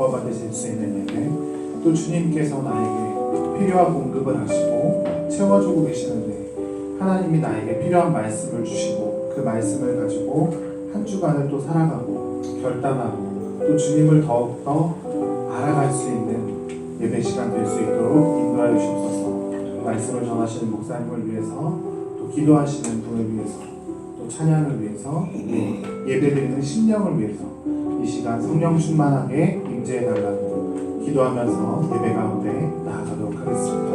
기뻐 받으실 수 있는 예배, 또 주님께서 나에게 필요한 공급을 하시고 채워주고 계시는데 하나님이 나에게 필요한 말씀을 주시고 그 말씀을 가지고 한 주간을 또 살아가고 결단하고 또 주님을 더욱더 알아갈 수 있는 예배 시간 될 수 있도록 인도하여 주옵소서. 말씀을 전하시는 목사님을 위해서 또 기도하시는 분을 위해서 또 찬양을 위해서 예배드리는 심령을 위해서 이 시간 성령 충만하게 임재해달라고 기도하면서 예배 가운데 나아가도록 하겠습니다.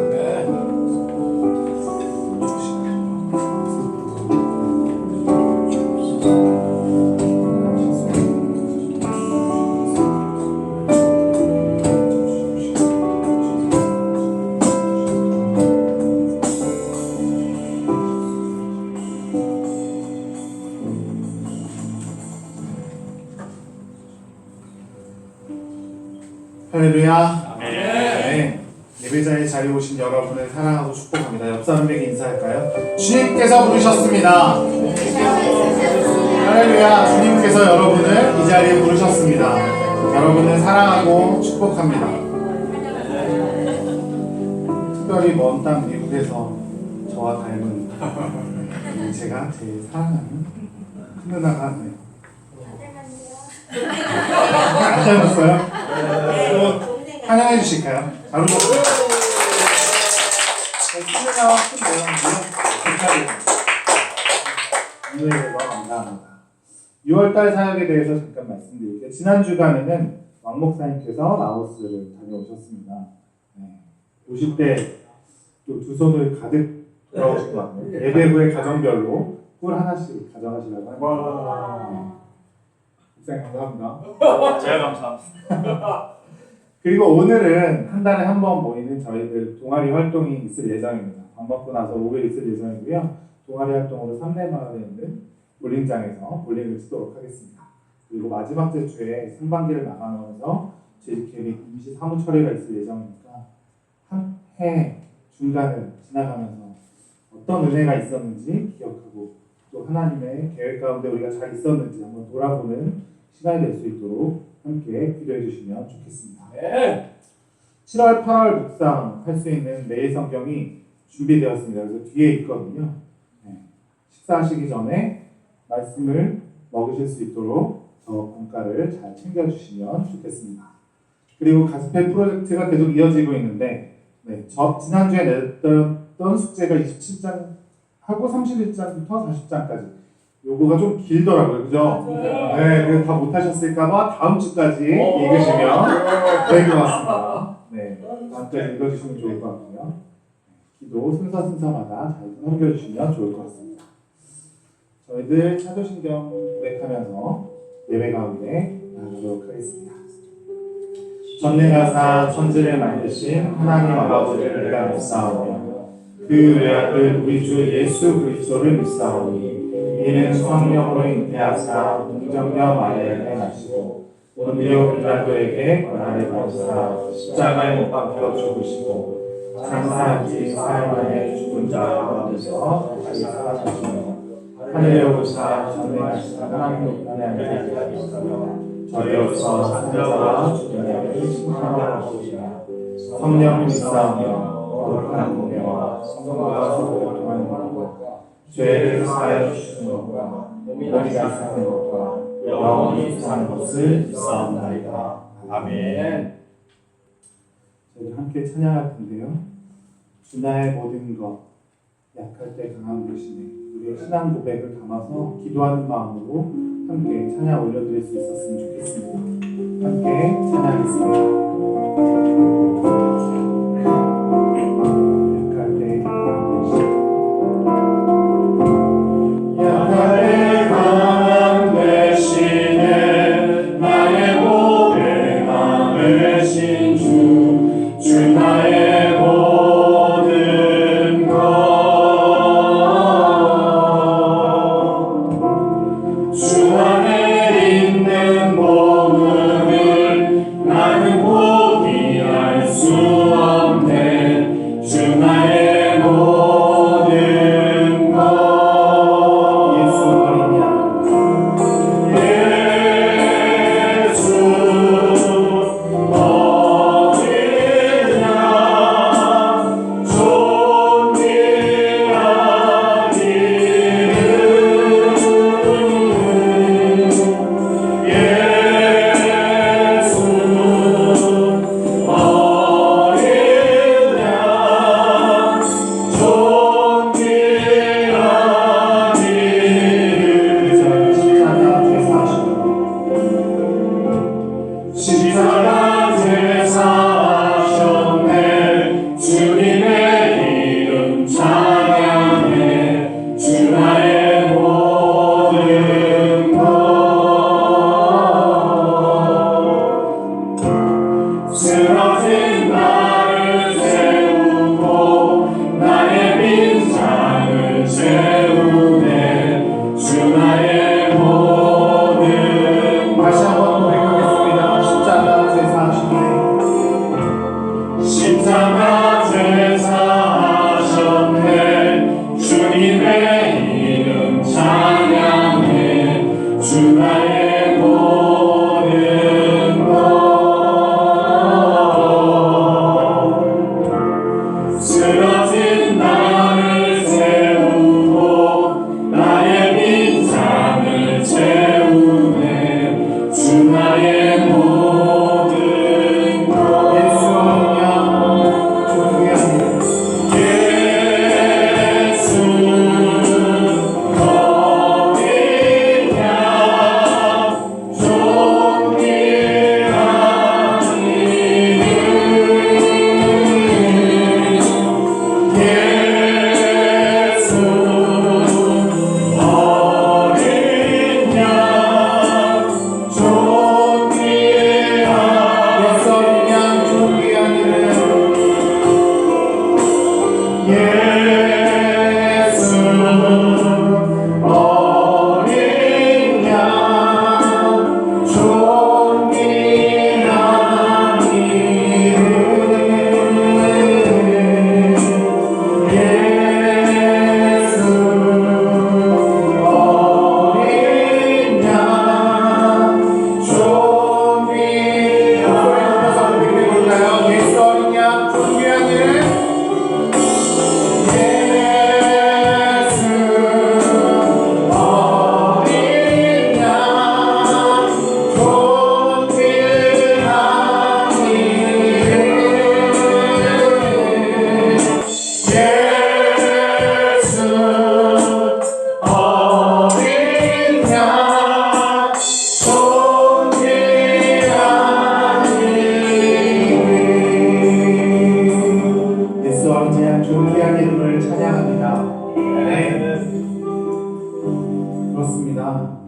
할렐루야. 네. 예배자의 자리에 오신 여러분을 사랑하고 축복합니다. 옆 사람에게 인사할까요? 주님께서 부르셨습니다. 할렐루야. 주님께서 여러분을 이 자리에 부르셨습니다. 여러분을 사랑하고 축복합니다. 특별히 먼 땅 미국에서 저와 닮은 제가 제일 사랑하는 큰 누나가 왔네요. 안 닮았어요? 환영해 주실까요? 바로 먹고요. 큰누나와 큰 모양이고요. 감사드립니다. 감사합니다. 6월달 사역에 대해서 잠깐 말씀드릴게요. 지난 주간에는 왕 목사님께서 라오스를 다녀오셨습니다. 오실 때 또 두 손을 가득 돌아오신 것 같아요. 예배 후에 가정별로 꿀 하나씩 가져가시라고 합니다. 목사님 감사합니다. 제가 감사합니다. 그리고 오늘은 한 달에 한 번 모이는 저희들 동아리 활동이 있을 예정입니다. 밥 먹고 나서 5일 있을 예정이고요. 동아리 활동으로 삼례마을에 있는 볼링장에서 볼링을 치도록 하겠습니다. 그리고 마지막 주에 상반기를 마감하면서 JKB 임시 사무 처리가 있을 예정이니까 한 해 중간을 지나가면서 어떤 은혜가 있었는지 기억하고 또 하나님의 계획 가운데 우리가 잘 있었는지 한번 돌아보는 시간이 될 수 있도록 함께 기도해 주시면 좋겠습니다. 7월, 8월 묵상할 수 있는 매일 성경이 준비되었습니다. 그래서 뒤에 있거든요. 식사하시기 전에 말씀을 먹으실 수 있도록 저 본가를 잘 챙겨주시면 좋겠습니다. 그리고 가스펠 프로젝트가 계속 이어지고 있는데 지난주에 냈던 숙제가 27장 하고 31장부터 40장까지 요거가 좀 길더라고요. 그죠? 네, 그래서 다 못하셨을까봐 다음 주까지 읽으시면 될 것 같습니다. 네, 다음 주에 읽어주시면 좋을 것 같고요. 기도 순서마다 잘 넘겨주시면 좋을 것 같습니다. 저희들 사도신경 고백하면서 예배 가운데 나가도록 하겠습니다. 전능하사 천지를 만드신 하나님 아버지를 우리가 믿사오며 그 외아들 우리 주 예수 그리스도를 믿사오니 이는 성령으로 잉태하사 동정녀 마리아에게 나시고 본디오 빌라도에게 고난을 받으사 십자가에 못 박혀 죽으시고 장사한 지 사흘 만에 죽은 자 가운데서 다시 살아나시며 하늘에 오르사 전능하신 하나님 우편에 앉아 계시며 저리로서 산자와 죽은 자를 심판하러 오시리라. 성령 믿사오며 거룩한 공예와 성도가 서로 교통하는 것과 죄를 사하여 주시는 것과 몸이 사는 것과 영원히 사는 것을 믿사옵나이다. 아멘. 저희 함께 찬양할 텐데요. 주나의 모든 것 약할 때 강한 대신에 우리의 신앙 고백을 담아서 기도하는 마음으로 함께 찬양 올려드릴 수 있었으면 좋겠습니다. 함께 찬양하겠습니다. 나는 포기할 수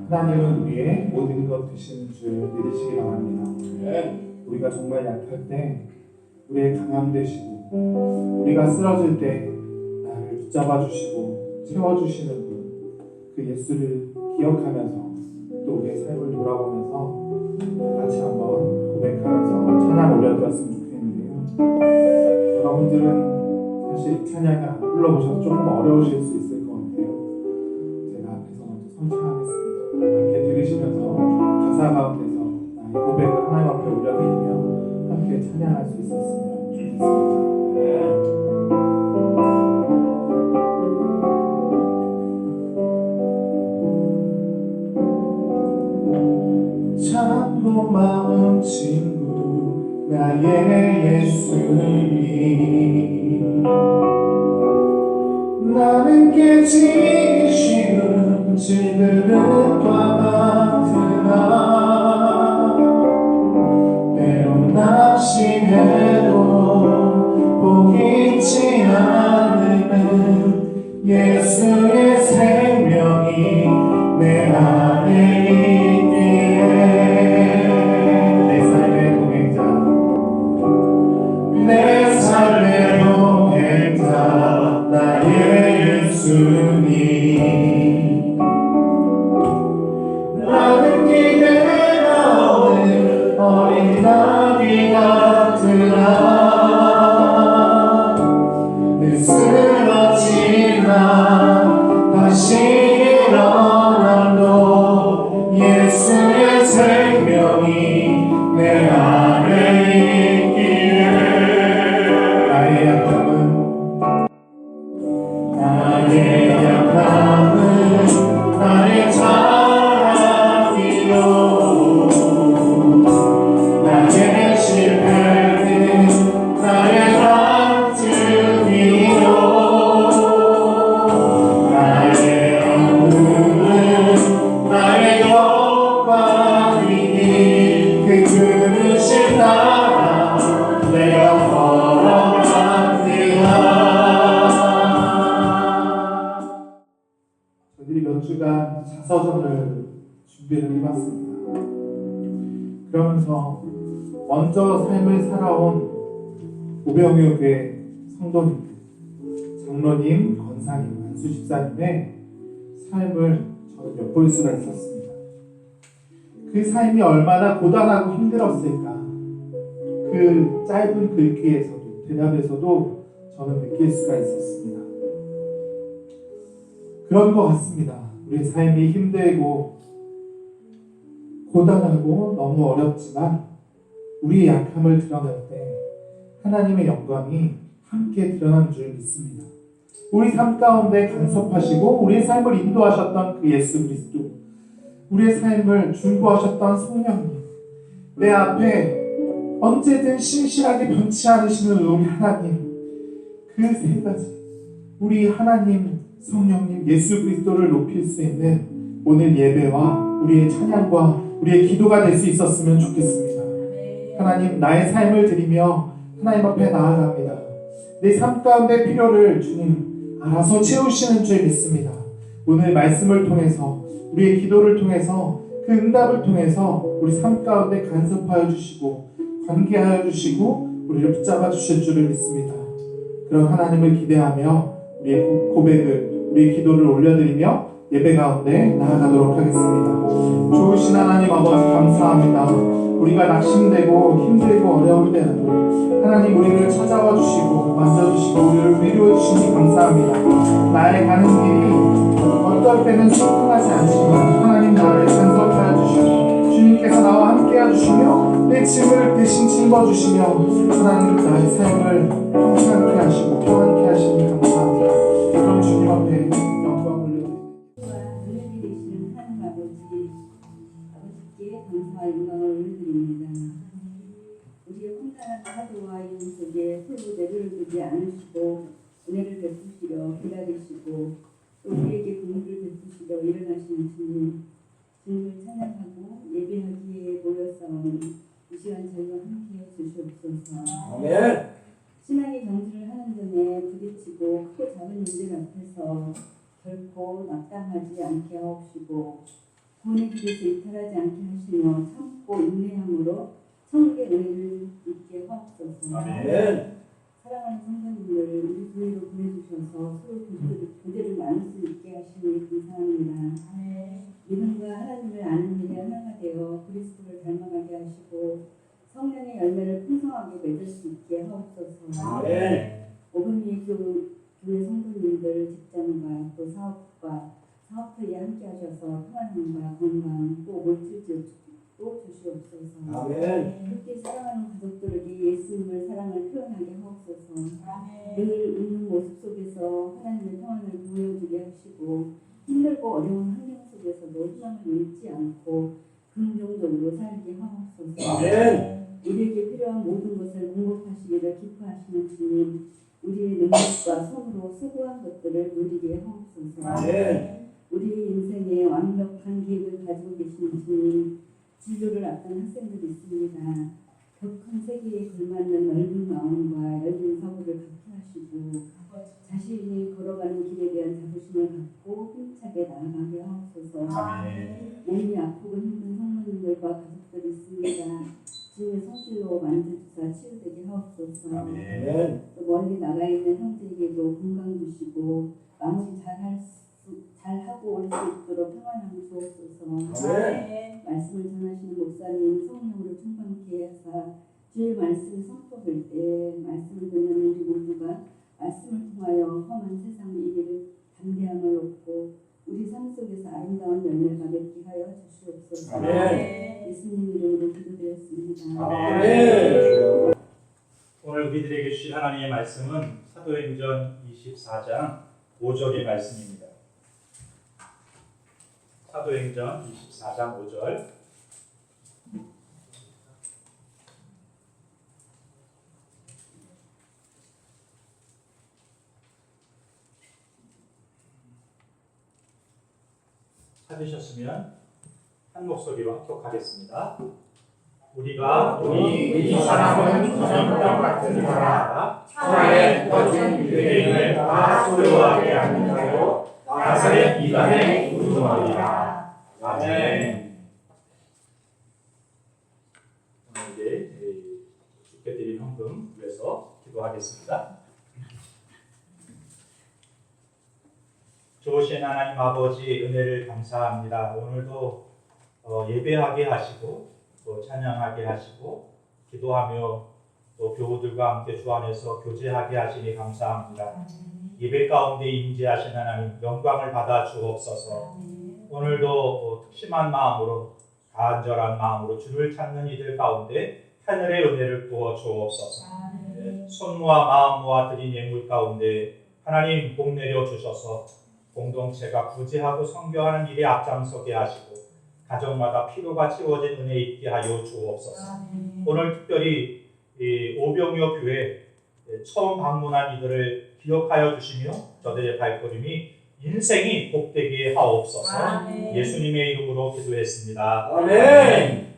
하나님은 우리의 모든 것 되시는 줄 믿으시기 바랍니다. 네. 우리가 정말 약할 때 우리의 강함 되시고 우리가 쓰러질 때 나를 붙잡아 주시고 채워주시는 분, 그 예수를 기억하면서 또 우리의 삶을 돌아보면서 같이 한번 고백하면서 찬양 올려드렸으면 좋겠는데요. 여러분들은 사실 찬양을 안 불러보셔서 조금 어려우실 수 있을 것 같아요. 제가 앞에서 먼저 선창하겠습니다. 함께 들으시면서 가사 가운데서 나의 고백을 하나님 앞에 올려드리며 함께 찬양할 수 있었으면 좋겠습니다. 참 고마운 친구 나의 예수님, 나는 깨지기 쉬운 질그릇과 같으나 때론 낙심해도 포기치 않는 예수의 생명이 내 안에 있기에 내 삶의 동행자, 내 삶의 동행자 나의 예수님, 나는 기대가 오는 어린 나비 같으나 늘 쓰러지나 다시 일어나도 예수의 생명이 내 안에 있기에 나의 약함은 나의 자랑이요 나의 실패는 나의 강증이요 나의 아픔은 나의 영광이니 그 그릇을 따라 내가 걸어갑니다. 저희들이 몇 주간 자서전을 준비를 해봤습니다. 그러면서 먼저 삶을 살아온 오병육의 성도님들, 장로님, 권사님, 안수 집사님의 삶을 저는 엿볼 수가 있었습니다. 그 삶이 얼마나 고단하고 힘들었을까, 그 짧은 글귀에서도 대답에서도 저는 느낄 수가 있었습니다. 그런 것 같습니다. 우리의 삶이 힘들고 고단하고 너무 어렵지만 우리의 약함을 드러낼 때 하나님의 영광이 함께 드러난 줄 믿습니다. 우리 삶 가운데 간섭하시고 우리의 삶을 인도하셨던 그 예수 그리스도, 우리의 삶을 중보하셨던 성령님, 내 앞에 언제든 신실하게 변치 않으시는 우리 하나님, 그 세 가지, 우리 하나님, 성령님, 예수 그리스도를 높일 수 있는 오늘 예배와 우리의 찬양과 우리의 기도가 될 수 있었으면 좋겠습니다. 하나님, 나의 삶을 드리며 하나님 앞에 나아갑니다. 내 삶 가운데 필요를 주님 알아서 채우시는 줄 믿습니다. 오늘 말씀을 통해서, 우리의 기도를 통해서, 그 응답을 통해서 우리 삶 가운데 간섭하여 주시고 관계하여 주시고 우리를 붙잡아 주실 줄을 믿습니다. 그런 하나님을 기대하며 우리의 고백을, 우리의 기도를 올려드리며 예배 가운데 나아가도록 하겠습니다. 좋으신 하나님 아버지 감사합니다. 우리가 낙심되고 힘들고 어려울 때라도 하나님 우리를 찾아와 주시고 만져주시고 우리를 위로해 주시니 감사합니다. 나의 가는 길이 어떨 때는 순탄하지 않지만 하나님 나를 간섭하여 주시고 주님께서 나와 함께 해주시며 내 짐을 대신 짊어주시며 하나님 나의 삶을 평안케 하시고 평안케 하시니 감사합니다. 그럼 주님 앞에 영광 올려드립니다. 은혜 되시는 하나님 아버지께 감사와 영광을 올려드립니다. 우리의 혼란한 하루와 이름 속에 홀로 내버려두지 않으시고 은혜를 베푸시려 기다리시고 또 우리에게 긍휼을 베푸시려 일어나시는 주님, 주님을 찬양하고 예배하기에 모여싸우는 이 시간 저희와 함께해 주시옵소서. 아멘. 신앙의 경주를 하는 전에 부딪히고 크고 작은 일들 앞에서 결코 낙담하지 않게 하옵시고 구원의 길에서 이탈하지 않게 하시며 참고 인내함으로 천국의 은혜를 입게 하옵소서. 아멘. 사랑하는 성도님들 우리 교회로 보내주셔서 서로 교제를 나눌 수 있게 하시니 감사합니다. 믿음과 하나님을 아는 일에 하나가 되어 그리스도를 닮아가게 하시고 성령의 열매를 풍성하게 맺을 수 있게 하옵소서. 아멘. 오금리 교회 성도님들 직장과 또 사업터에 함께 하셔서 평안함과 건강 또 물질도 주시옵소서. 아멘. 함께 사랑하는 가족들에게 예수님을 사랑을 표현하게 하옵소서. 늘 웃는 모습 속에서 하나님의 평안을 보여주게 하시고 힘들고 어려운 환경 속에서도 희망을 잃지 않고 긍정적으로 살게 하옵소서. 아멘. 우리에게 필요한 모든 것을 공급하시기를 기뻐하시는 주님, 우리의 능력과 손으로 수고한 것들을 누리게 하옵소서. 아멘. 우리의 인생에 완벽한 계획을 가지고 계시는 주님, 진로를 앞둔 학생들이 있습니다. 더 큰 세계에 걸맞는 넓은 마음과 열린 사고를 갖게 하시고 자신이 걸어가는 길에 대한 자부심을 갖고 힘차게 나아가게 하옵소서. 아멘. 몸이 아프고 힘든 성도님들과 가족들이 있습니다. 주님의 성실로 만져주사 치유되게 하옵소서. 아멘. 또 멀리 나가 있는 형제에게도 건강 주시고 마무리 잘하고 올 수 있도록 평안함 주옵소서. 아멘. 말씀을 전하시는 목사님 성령으로 충만케 하사 주의 말씀을 선포될 때 말씀을 듣는 우리 모두가 말씀을 통하여 험한 세상 이기를 담대함을 얻고 우리 삶 속에서 아름다운 열매가 맺게 하여 주시옵소서. 아멘. 예수님 이름으로 기도드렸습니다. 아멘. 오늘 우리들에게 주신 하나님의 말씀은 사도행전 24장 5절의 말씀입니다. 사도행전 24장 5절. 찾으셨으면 한 목소리로 합독하겠습니다. 우리가 이 사람은 전염병 같은 자라. 차라리 거짓 유대인을 다 소유하게 하는 자요. 나사렛 이단의 우두머리라. 아멘. 오늘 이제 주께 드린 헌금 위해서 기도하겠습니다. 좋으신 하나님 아버지 은혜를 감사합니다. 오늘도 예배하게 하시고 또 찬양하게 하시고 기도하며 또 교우들과 함께 주 안에서 교제하게 하시니 감사합니다. 예배 가운데 임재하신 하나님 영광을 받아 주옵소서. 오늘도 특심한 마음으로 간절한 마음으로 주를 찾는 이들 가운데 하늘의 은혜를 부어 주옵소서. 손모아 마음 모아 드린 예물 가운데 하나님 복 내려 주셔서 공동체가 구제하고 선교하는 일에 앞장서게 하시고 가정마다 필요가 채워진 은혜 있게 하여 주옵소서. 오늘 특별히 오병이어 교회 처음 방문한 이들을 기억하여 주시며 저들의 발걸음이 인생이 복되게 하옵소서. 예수님의 이름으로 기도했습니다. 아멘.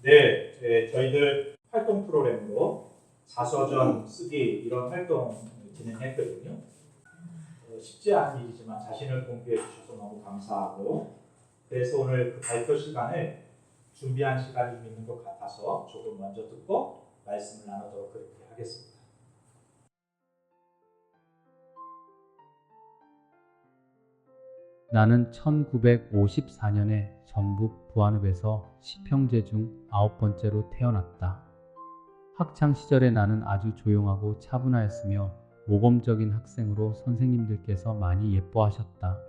네, 저희들 활동 프로그램으로 자서전 쓰기 이런 활동 진행했거든요. 쉽지 않은 일이지만 자신을 공개해 주셔서 너무 감사하고 그래서 오늘 그 발표 시간을 준비한 시간이 좀 있는 것 같아서 조금 먼저 듣고 말씀을 나누도록 그렇게 하겠습니다. 나는 1954년에 전북 부안읍에서 시평제 중 9번째로 태어났다. 학창시절에 나는 아주 조용하고 차분하였으며 모범적인 학생으로 선생님들께서 많이 예뻐하셨다.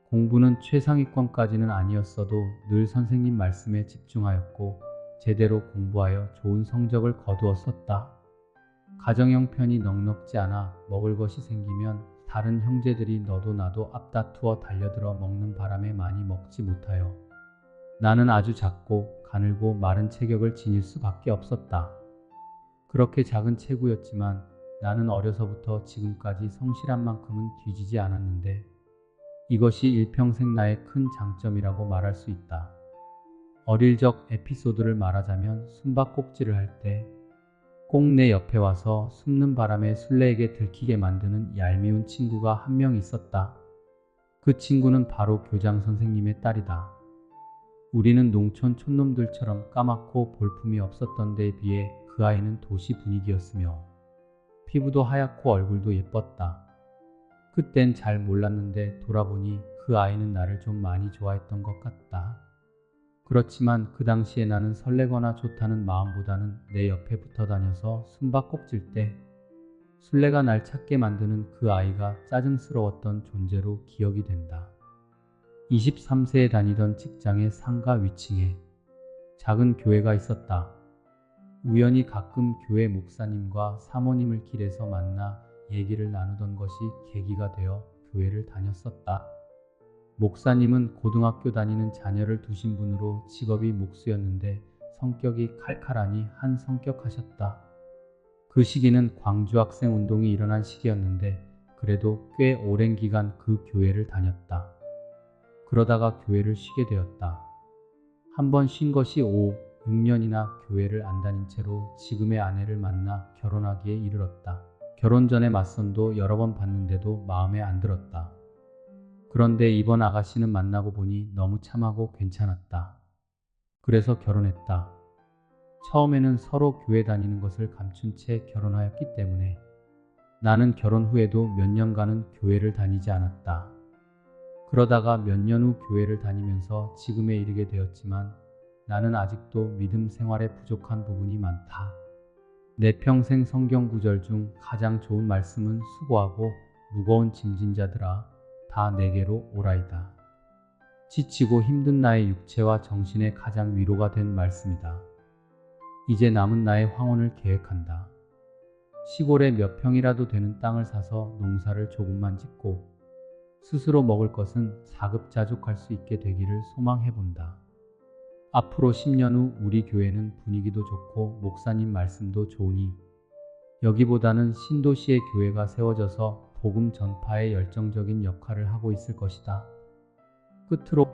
공부는 최상위권까지는 아니었어도 늘 선생님 말씀에 집중하였고 제대로 공부하여 좋은 성적을 거두었었다. 가정 형편이 넉넉지 않아 먹을 것이 생기면 다른 형제들이 너도 나도 앞다투어 달려들어 먹는 바람에 많이 먹지 못하여 나는 아주 작고 가늘고 마른 체격을 지닐 수밖에 없었다. 그렇게 작은 체구였지만 나는 어려서부터 지금까지 성실한 만큼은 뒤지지 않았는데 이것이 일평생 나의 큰 장점이라고 말할 수 있다. 어릴 적 에피소드를 말하자면 숨바꼭질을 할 때 꼭 내 옆에 와서 숨는 바람에 술래에게 들키게 만드는 얄미운 친구가 한 명 있었다. 그 친구는 바로 교장 선생님의 딸이다. 우리는 농촌 촌놈들처럼 까맣고 볼품이 없었던 데에 비해 그 아이는 도시 분위기였으며 피부도 하얗고 얼굴도 예뻤다. 그땐 잘 몰랐는데 돌아보니 그 아이는 나를 좀 많이 좋아했던 것 같다. 그렇지만 그 당시에 나는 설레거나 좋다는 마음보다는 내 옆에 붙어 다녀서 숨바꼭질 때 술래가 날 찾게 만드는 그 아이가 짜증스러웠던 존재로 기억이 된다. 23세에 다니던 직장의 상가 위층에 작은 교회가 있었다. 우연히 가끔 교회 목사님과 사모님을 길에서 만나 얘기를 나누던 것이 계기가 되어 교회를 다녔었다. 목사님은 고등학교 다니는 자녀를 두신 분으로 직업이 목수였는데 성격이 칼칼하니 한성격하셨다. 그 시기는 광주 학생 운동이 일어난 시기였는데 그래도 꽤 오랜 기간 그 교회를 다녔다. 그러다가 교회를 쉬게 되었다. 한번 쉰 것이 6년이나 교회를 안 다닌 채로 지금의 아내를 만나 결혼하기에 이르렀다. 결혼 전에 맞선도 여러 번 봤는데도 마음에 안 들었다. 그런데 이번 아가씨는 만나고 보니 너무 참하고 괜찮았다. 그래서 결혼했다. 처음에는 서로 교회 다니는 것을 감춘 채 결혼하였기 때문에 나는 결혼 후에도 몇 년간은 교회를 다니지 않았다. 그러다가 몇 년 후 교회를 다니면서 지금에 이르게 되었지만 나는 아직도 믿음 생활에 부족한 부분이 많다. 내 평생 성경 구절 중 가장 좋은 말씀은 수고하고 무거운 짐진 자들아 다 내게로 오라이다. 지치고 힘든 나의 육체와 정신에 가장 위로가 된 말씀이다. 이제 남은 나의 황혼을 계획한다. 시골에 몇 평이라도 되는 땅을 사서 농사를 조금만 짓고 스스로 먹을 것은 자급자족할 수 있게 되기를 소망해본다. 앞으로 10년 후 우리 교회는 분위기도 좋고 목사님 말씀도 좋으니 여기보다는 신도시의 교회가 세워져서 복음 전파에 열정적인 역할을 하고 있을 것이다. 끝으로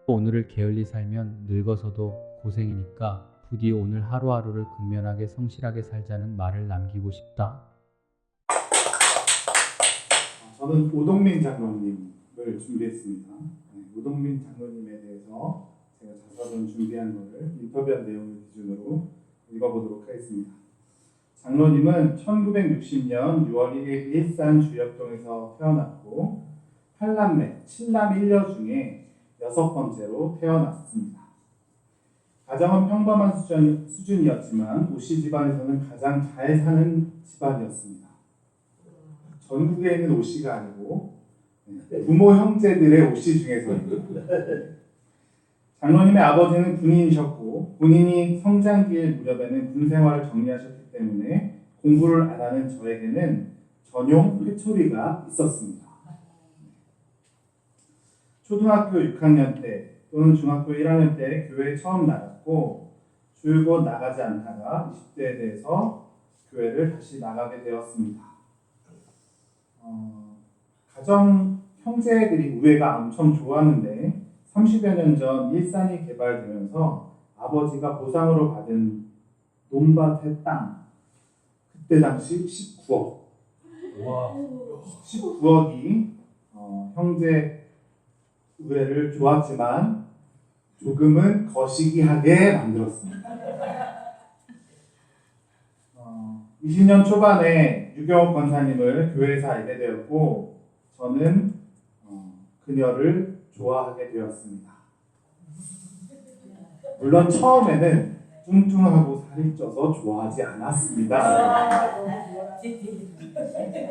오늘을 게을리 살면 늙어서도 고생이니까 부디 오늘 하루하루를 근면하게 성실하게 살자는 말을 남기고 싶다. 저는 오동민 장로님을 준비했습니다. 오동민 장로님에 대해서 제가 자서전 준비한 거를 인터뷰한 내용을 기준으로 읽어보도록 하겠습니다. 장로님은 1960년 6월 1일 일산 주역동에서 태어났고 8남매 7남 1녀 중에 6번째로 태어났습니다. 가정은 평범한 수준이었지만 오씨 집안에서는 가장 잘 사는 집안이었습니다. 전국에 있는 오씨가 아니고 부모 형제들의 오씨 중에서입니다. 장로님의 아버지는 군인이셨고 군인이 성장기일 무렵에는 군 생활을 정리하셨기 때문에 공부를 안 하는 저에게는 전용 회초리가 있었습니다. 초등학교 6학년 때 또는 중학교 1학년 때 교회에 처음 나갔고 줄곧 나가지 않다가 20대에 대해서 교회를 다시 나가게 되었습니다. 가정 형제들이 우애가 엄청 좋았는데 30여 년 전 일산이 개발되면서 아버지가 보상으로 받은 논밭의 땅 그때 당시 19억 19억이 형제 우애를 좋았지만 조금은 거시기하게 만들었습니다. 20년 초반에 유경옥 권사님을 교회에서 알게 되었고 저는 그녀를 좋아하게 되었습니다. 물론 처음에는 뚱뚱하고 살이 쪄서 좋아하지 않았습니다.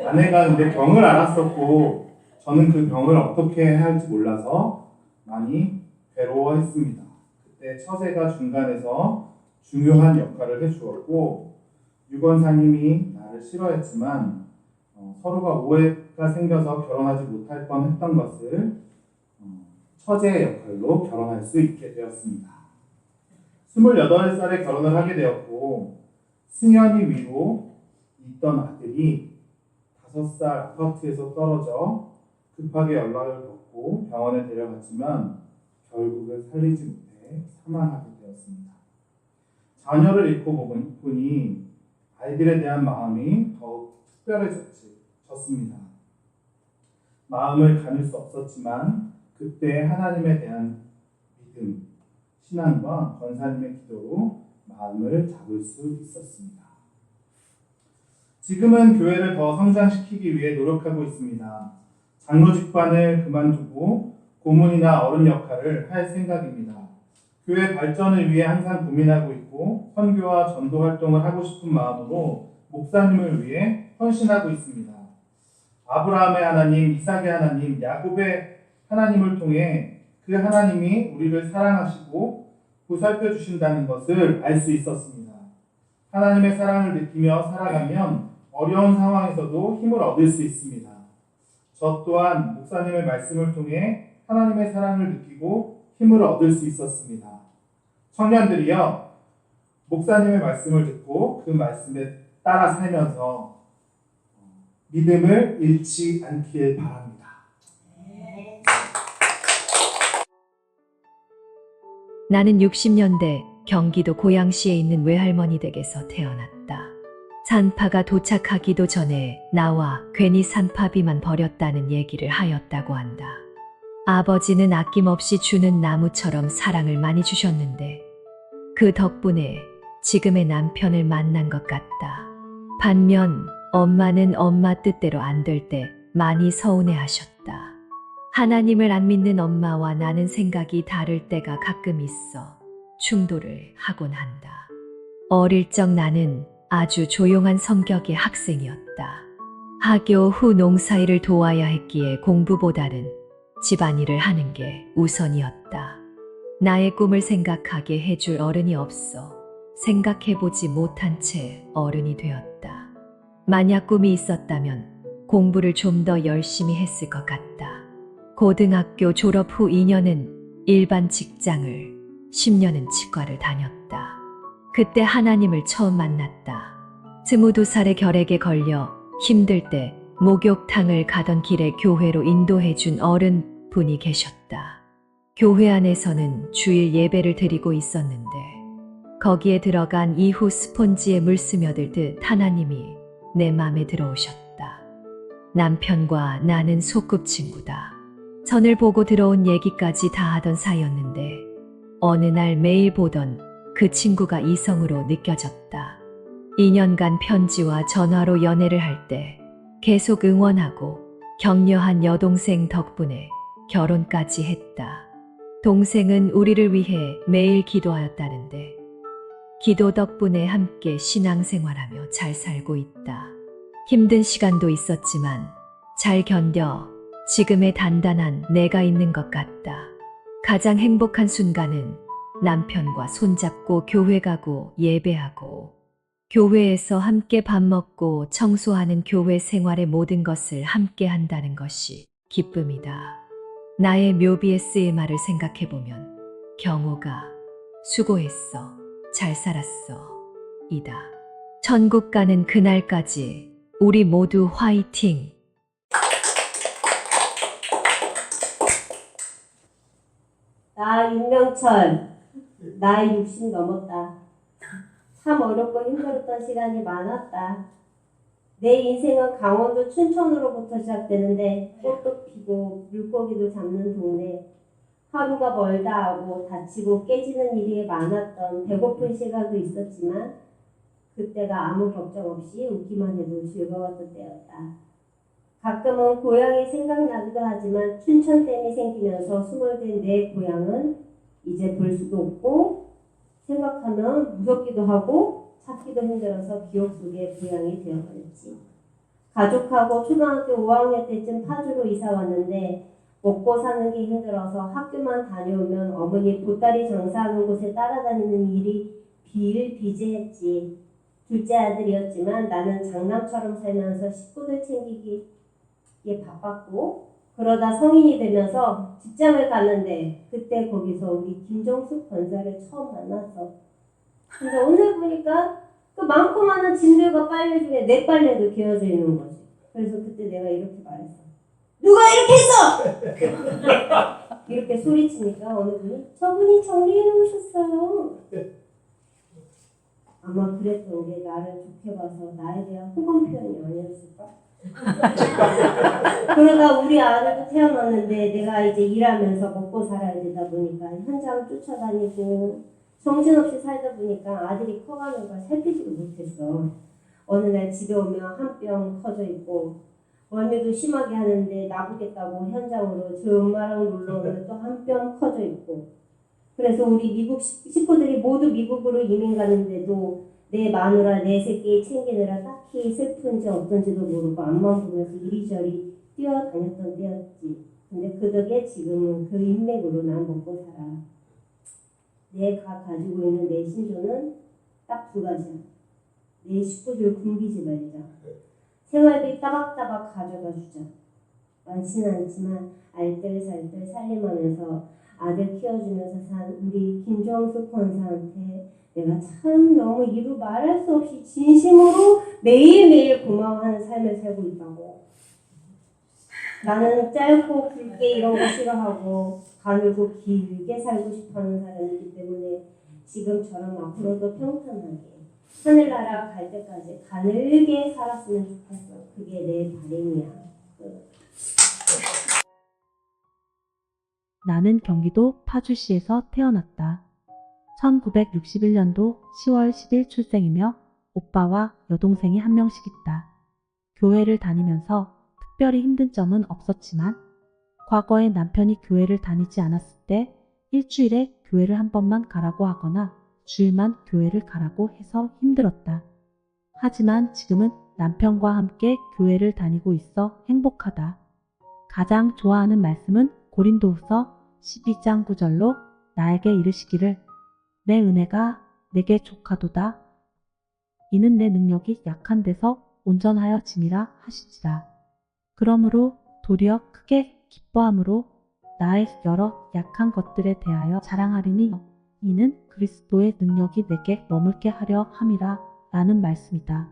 아내가 근데 병을 앓았었고 저는 그 병을 어떻게 해야 할지 몰라서 많이 괴로워했습니다. 그때 처제가 중간에서 중요한 역할을 해주었고 유권사님이 나를 싫어했지만 서로가 오해가 생겨서 결혼하지 못할 뻔했던 것을 처제의 역할로 결혼할 수 있게 되었습니다. 28살에 결혼을 하게 되었고 승연이 위로 있던 아들이 5살 아파트에서 떨어져 급하게 연락을 받고 병원에 데려갔지만 결국은 살리지 못해 사망하게 되었습니다. 자녀를 잃고 보니 아이들에 대한 마음이 더욱 특별해졌습니다. 마음을 가눌 수 없었지만 그때 하나님에 대한 믿음, 신앙과 권사님의 기도로 마음을 잡을 수 있었습니다. 지금은 교회를 더 성장시키기 위해 노력하고 있습니다. 장로 직관을 그만두고 고문이나 어른 역할을 할 생각입니다. 교회 발전을 위해 항상 고민하고 있고 선교와 전도 활동을 하고 싶은 마음으로 목사님을 위해 헌신하고 있습니다. 아브라함의 하나님, 이삭의 하나님, 야곱의 하나님을 통해 그 하나님이 우리를 사랑하시고 보살펴 주신다는 것을 알 수 있었습니다. 하나님의 사랑을 느끼며 살아가면 어려운 상황에서도 힘을 얻을 수 있습니다. 저 또한 목사님의 말씀을 통해 하나님의 사랑을 느끼고 힘을 얻을 수 있었습니다. 청년들이여, 목사님의 말씀을 듣고 그 말씀에 따라 살면서 믿음을 잃지 않길 바랍니다. 나는 60년대 경기도 고양시에 있는 외할머니 댁에서 태어났다. 산파가 도착하기도 전에 나와 괜히 산파비만 버렸다는 얘기를 하였다고 한다. 아버지는 아낌없이 주는 나무처럼 사랑을 많이 주셨는데 그 덕분에 지금의 남편을 만난 것 같다. 반면 엄마는 엄마 뜻대로 안 될 때 많이 서운해하셨다. 하나님을 안 믿는 엄마와 나는 생각이 다를 때가 가끔 있어 충돌을 하곤 한다. 어릴 적 나는 아주 조용한 성격의 학생이었다. 하교 후 농사일을 도와야 했기에 공부보다는 집안일을 하는 게 우선이었다. 나의 꿈을 생각하게 해줄 어른이 없어 생각해보지 못한 채 어른이 되었다. 만약 꿈이 있었다면 공부를 좀 더 열심히 했을 것 같다. 고등학교 졸업 후 2년은 일반 직장을, 10년은 치과를 다녔다. 그때 하나님을 처음 만났다. 22살의 결핵에 걸려 힘들 때 목욕탕을 가던 길에 교회로 인도해준 어른 분이 계셨다. 교회 안에서는 주일 예배를 드리고 있었는데 거기에 들어간 이후 스폰지에 물 스며들듯 하나님이 내 맘에 들어오셨다. 남편과 나는 소꿉친구다. 선을 보고 들어온 얘기까지 다 하던 사이였는데 어느 날 매일 보던 그 친구가 이성으로 느껴졌다. 2년간 편지와 전화로 연애를 할 때 계속 응원하고 격려한 여동생 덕분에 결혼까지 했다. 동생은 우리를 위해 매일 기도하였다는데 기도 덕분에 함께 신앙생활하며 잘 살고 있다. 힘든 시간도 있었지만 잘 견뎌 지금의 단단한 내가 있는 것 같다. 가장 행복한 순간은 남편과 손잡고 교회 가고 예배하고 교회에서 함께 밥 먹고 청소하는 교회 생활의 모든 것을 함께 한다는 것이 기쁨이다. 나의 묘비에 쓰일 말을 생각해보면 경호가 수고했어, 잘 살았어, 이다. 천국 가는 그날까지 우리 모두 화이팅! 나 윤명철, 나이 60 넘었다. 참 어렵고 힘들었던 시간이 많았다. 내 인생은 강원도 춘천으로부터 시작되는데 꽃도 피고 물고기도 잡는 동네. 하루가 멀다 하고 다치고 깨지는 일이 많았던 배고픈 시간도 있었지만 그때가 아무 걱정 없이 웃기만 해도 즐거웠던 때였다. 가끔은 고향이 생각나기도 하지만 춘천댐이 생기면서 스물된 내 고향은 이제 볼 수도 없고 생각하면 무섭기도 하고 찾기도 힘들어서 기억 속의 고향이 되어버렸지. 가족하고 초등학교 5학년 때쯤 파주로 이사 왔는데 먹고 사는 게 힘들어서 학교만 다녀오면 어머니 보따리 장사하는 곳에 따라다니는 일이 비일비재했지. 둘째 아들이었지만 나는 장남처럼 살면서 식구들 챙기기에 바빴고 그러다 성인이 되면서 직장을 갔는데 그때 거기서 우리 김정숙 권사를 처음 만났어. 근데 오늘 보니까 그 많고 많은 짐들과 빨래 중에 내 빨래도 개어져 있는 거지. 그래서 그때 내가 이렇게 말했어. 누가 이렇게 했어! 이렇게 소리치니까 어느 분이 저분이 정리해 놓으셨어요. 아마 그랬던 게 나를 좋게 봐서 나에 대한 호감 표현이 아니었을까? 그러다 우리 아들도 태어났는데 내가 이제 일하면서 먹고 살아야 되다 보니까 현장 쫓아다니고 정신없이 살다 보니까 아들이 커가는 걸 살피지도 못했어. 어느 날 집에 오면 한 뼘 커져 있고 멀미도 심하게 하는데 나보겠다고 현장으로 저 엄마랑 놀러 오면 또 한 뼘 커져 있고 그래서 우리 미국 식구들이 모두 미국으로 이민 가는데도 내 마누라 내 새끼 챙기느라 딱히 슬픈지 어떤지도 모르고 앞만 보면서 이리저리 뛰어다녔던 때였지. 근데 그 덕에 지금은 그 인맥으로 난 먹고 살아. 내가 가지고 있는 내 신조는 딱 두 가지야. 내 식구들 굶기지 말자. 생활비 따박따박 가져가 주자. 많지는 않지만 알뜰살뜰 살림하면서 아들 키워주면서 산 우리 김정숙 권사한테 내가 참 너무 이루 말할 수 없이 진심으로 매일매일 고마워하는 삶을 살고 있다고. 나는 짧고 굵게 이런 거 싫어하고 가늘고 길게 살고 싶어하는 사람이기 때문에 지금처럼 앞으로도 평탄하게 하늘나라 갈 때까지 가늘게 살았으면 좋겠어. 그게 내 바람이야. 나는 경기도 파주시에서 태어났다. 1961년도 10월 10일 출생이며 오빠와 여동생이 한 명씩 있다. 교회를 다니면서 특별히 힘든 점은 없었지만 과거에 남편이 교회를 다니지 않았을 때 일주일에 교회를 한 번만 가라고 하거나 주일만 교회를 가라고 해서 힘들었다. 하지만 지금은 남편과 함께 교회를 다니고 있어 행복하다. 가장 좋아하는 말씀은 고린도후서 12장 9절로 나에게 이르시기를 내 은혜가 내게 족하도다. 이는 내 능력이 약한 데서 온전하여 짐이라 하시지라. 그러므로 도리어 크게 기뻐함으로 나의 여러 약한 것들에 대하여 자랑하리니 이는 그리스도의 능력이 내게 머물게 하려 함이라 라는 말씀이다.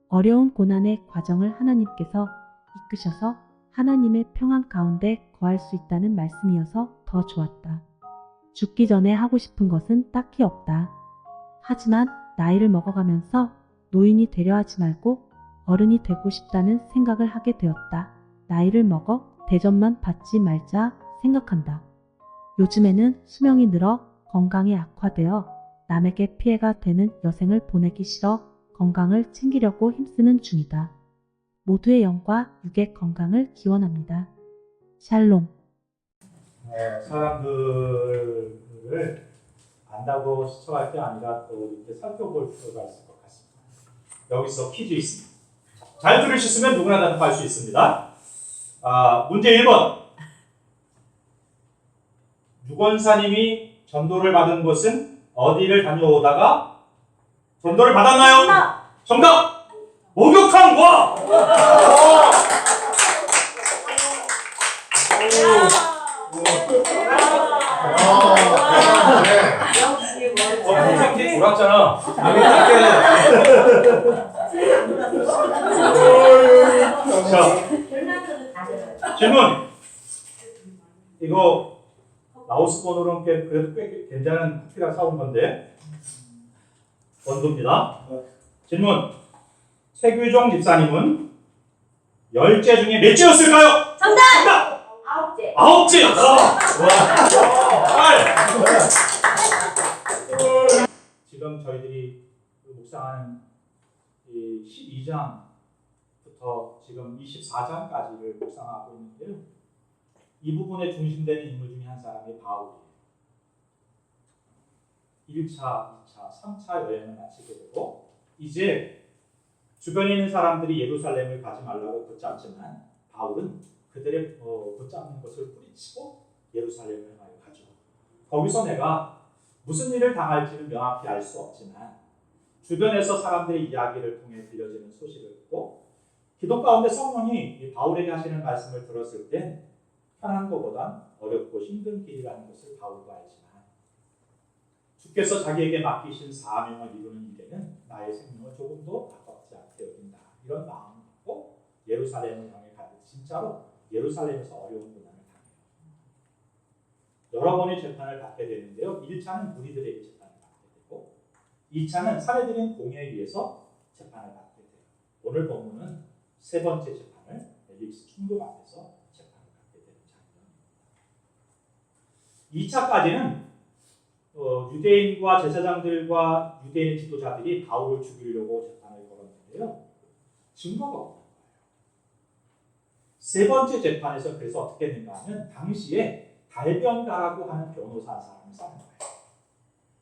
어려운 고난의 과정을 하나님께서 이끄셔서 하나님의 평안 가운데 거할 수 있다는 말씀이어서 더 좋았다. 죽기 전에 하고 싶은 것은 딱히 없다. 하지만 나이를 먹어가면서 노인이 되려 하지 말고 어른이 되고 싶다는 생각을 하게 되었다. 나이를 먹어 대접만 받지 말자 생각한다. 요즘에는 수명이 늘어 건강이 악화되어 남에게 피해가 되는 여생을 보내기 싫어 건강을 챙기려고 힘쓰는 중이다. 모두의 영과 육의 건강을 기원합니다. 샬롬. 사람들을 안다고 시청할 게 아니라 또 이렇게 살펴볼 필요가 있을 것 같습니다. 여기서 퀴즈 있습니다. 잘 들으셨으면 누구나 대답할 수 있습니다. 문제 1번. 유권사님이 전도를 받은 곳은 어디를 다녀오다가 전도를 받았나요? 정답! 목욕탕! 와! 콘텐츠 돌았잖아. 자, 질문. 이거 라오스권으로는 그래도 꽤 괜찮은 쿠키랑 사온 건데 원두입니다. 질문. 최규종 집사님은 10째 중에 몇째였을까요? 정답! 9째. 9째! 지금 저희들이 묵상하는 이 12장부터 지금 24장까지를 묵상하고 있는데요. 이 부분에 중심되는 인물 중에 한 사람이 바울이에요. 1차, 2차, 3차 여행을 마치게 되고 이제 주변에 있는 사람들이 예루살렘을 가지 말라고 붙잡지만 바울은 그들의 붙잡는 것을 뿌리치고 예루살렘을 가죠. 거기서 내가 무슨 일을 당할지는 명확히 알 수 없지만 주변에서 사람들의 이야기를 통해 들려지는 소식을 듣고 기도 가운데 성령이 바울에게 하시는 말씀을 들었을 땐 편한 것보단 어렵고 힘든 길이라는 것을 바울도 알지만 주께서 자기에게 맡기신 사명을 이루는 일에는 나의 생명을 조금도 아깝지 않게 여긴다. 이런 마음을 갖고 예루살렘을 향해 가듯 진짜로 예루살렘에서 어려운 고난을 당해요. 여러 번의 재판을 받게 되는데요. 1차는 무리들에게 재판을 받게 되고 2차는 사례들인 공회에 의해서 재판을 받게 돼요. 오늘 본문은 세 번째 재판을 펠릭스 총독 앞에서 재판을 갖게 되는 장면입니다. 2차까지는 유대인과 제사장들과 유대인 지도자들이 바울을 죽이려고 재판을 걸었는데요. 증거가 없는 거예요. 세 번째 재판에서 그래서 어떻게 했는가 하면 당시에 달변가라고 하는 변호사 사람을 쌓는 거예요.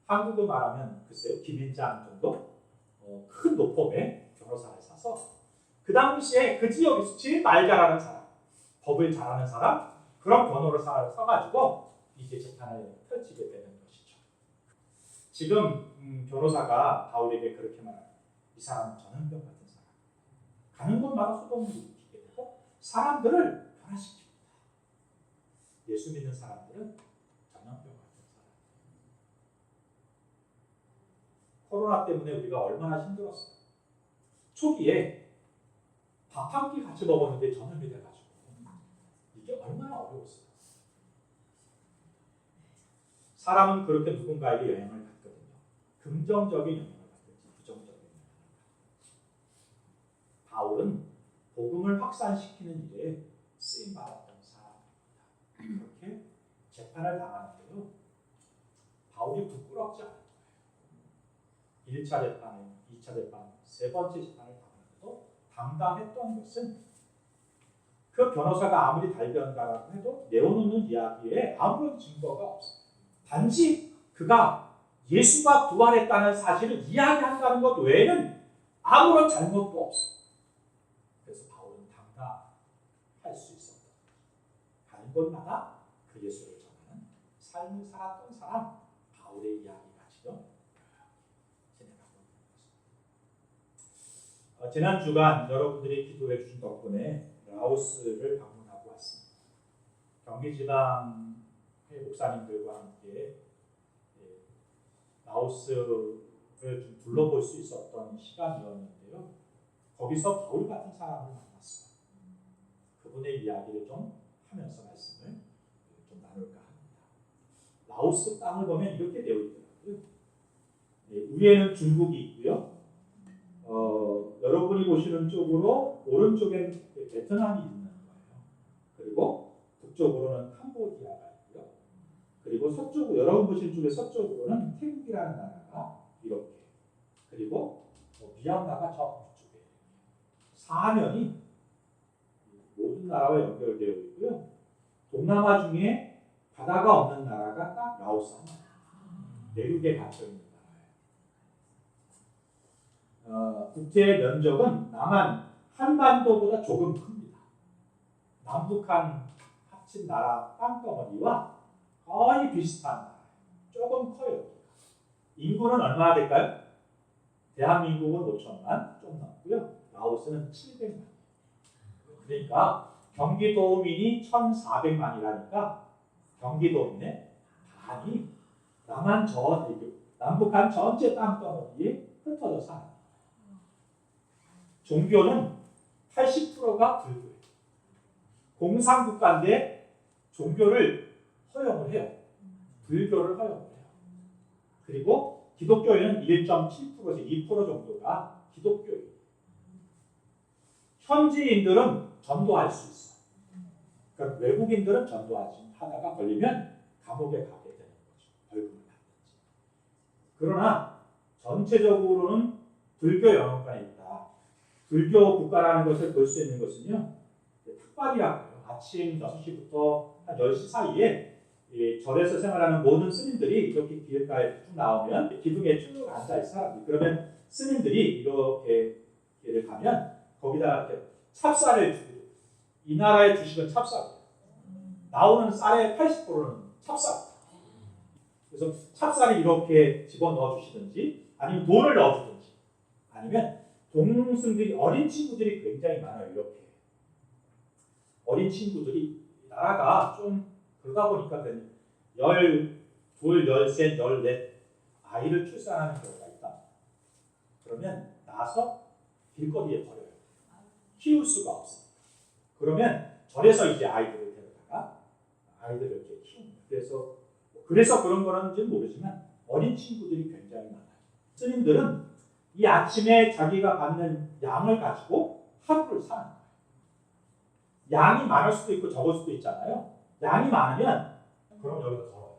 한국을 말하면 글쎄요 김인장 정도 큰 노폼의 변호사를 사서 그 당시에 그 지역에서 제일 말 잘하는 사람, 법을 잘하는 사람 그런 변호사를 써가지고 이제 재판을 펼치게 되는 것이죠. 지금 변호사가 바울에게 그렇게 말합니다. 이 사람은 전염병 같은 사람. 가는 곳마다 소동을 일으키게 되고 사람들을 변화시킵니다. 예수 믿는 사람들은 전염병 같은 사람. 코로나 때문에 우리가 얼마나 힘들었어요. 초기에 밥 한 끼 같이 먹었는데 전염이 돼가지고 이게 얼마나 어려웠어요. 사람은 그렇게 누군가에게 영향을 받거든요. 긍정적인 영향을 받든지 부정적인 영향을 받든지. 바울은 복음을 확산시키는 일에 쓰임받았던 사람입니다. 그렇게 재판을 당하는데요. 바울이 부끄럽지 않은 거예요. 1차 재판, 2차 재판, 세 번째 재판을 당하는데도 당당했던 것은 그 변호사가 아무리 달변가라고 해도 내어놓는 이야기에 아무런 증거가 없어요. 단지 그가 예수가 부활했다는 사실을 이야기한다는 것 외에는 아무런 잘못도 없어요. 그래서 바울은 당당할 수 있었다. 가는 곳마다 그 예수를 전하는 삶을 살았던 사람 바울의 이야기가 지금 진행하고 있는 것입니다. 지난 주간 여러분들이 기도해 주신 덕분에 라오스를 방문하고 왔습니다. 경기지방의 목사님들과 함께 라오스를 좀 둘러볼 수 있었던 시간이었는데요. 거기서 바울 같은 사람을 만났어요. 그분의 이야기를 좀 하면서 말씀을 좀 나눌까 합니다. 라오스 땅을 보면 이렇게 되어 있더라고요. 위에는 중국이 있고요. 여러분이 보시는 쪽으로 오른쪽엔 베트남이 있는 거예요. 그리고 북쪽으로는 캄보디아가 있고요. 그리고 서쪽으로 여러분 보시는 쪽에 서쪽으로는 태국이라는 나라가 이렇게 그리고 미얀마가 저 북쪽에 사면이 모든 나라와 연결되어 있고요. 동남아 중에 바다가 없는 나라가 딱 라오스 하나. 내륙에 갇혀 있는 나라예요. 국제 면적은 남한 한반도보다 조금 큽니다. 남북한 합친 나라 땅덩어리와 거의 비슷한 나라예요. 조금 커요. 인구는 얼마나 될까요? 대한민국은 5천만 좀 넘고요. 라오스는 700만. 그러니까 경기도민이 1,400만이라니까 경기도민의 반이 남한 저 대륙, 남북한 전체 땅덩어리에 흩어져 사는 거예요. 종교는 80%가 불교예요. 공산국가인데 종교를 허용을 해요. 불교를 허용을 해요. 그리고 기독교에는 1.7%에서 2% 정도가 기독교예요. 현지인들은 전도할 수 있어요. 그러니까 외국인들은 전도하다가 걸리면 감옥에 가게 되는 거죠. 벌금을 받든지. 그러나 전체적으로는 불교 영향권에 있다. 불교 국가라는 것을 볼 수 있는 것은요. 탁발이라고 해요. 아침 6시부터 한 10시 사이에 절에서 생활하는 모든 스님들이 이렇게 길가에 쭉 나오면 기둥에 쭉 앉아있어요. 그러면 스님들이 이렇게 길을 가면 거기다 이렇게 찹쌀을 주고 이 나라의 주식은 찹쌀이에요. 나오는 쌀의 80%는 찹쌀. 그래서 찹쌀을 이렇게 집어넣어 주시든지 아니면 돈을 넣어 주든지 아니면 동생들이 어린 친구들이 굉장히 많아요. 이렇게 어린 친구들이 나라가 좀 그러다 보니까 12, 13, 14 아이를 출산하는 경우가 있다. 그러면 나서 길거리에 버려요. 키울 수가 없어요. 그러면 절에서 이제 아이들을 데려다가 아이들을 이렇게 키웁니다. 그래서 그런 거는지는 모르지만 어린 친구들이 굉장히 많아요. 스님들은 이 아침에 자기가 받는 양을 가지고 하루를 사는 거예요. 양이 많을 수도 있고 적을 수도 있잖아요. 양이 많으면 그럼 여기서 덜어요.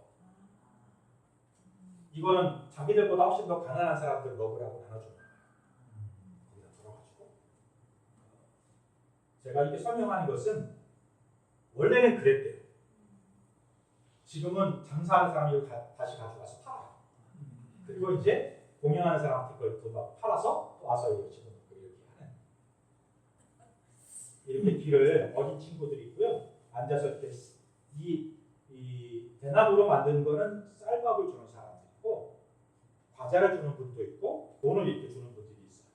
이거는 자기들보다 훨씬 더 가난한 사람들 먹으라고 나눠주는 거예요. 거기다 덜어가지고. 제가 이렇게 설명하는 것은 원래는 그랬대요. 지금은 장사하는 사람이 다시 가져가서 팔아요. 그리고 이제 공연하는 사람한테 그걸 또 팔아서 또 와서 이렇게 집어넣고 이렇게 하는. 이렇게 뒤를 어린 친구들이 있고요. 앉아서 이렇게 이 대나무로 만든 거는 쌀밥을 주는 사람도 있고, 과자를 주는 분도 있고, 돈을 이렇게 주는 분들이 있어요.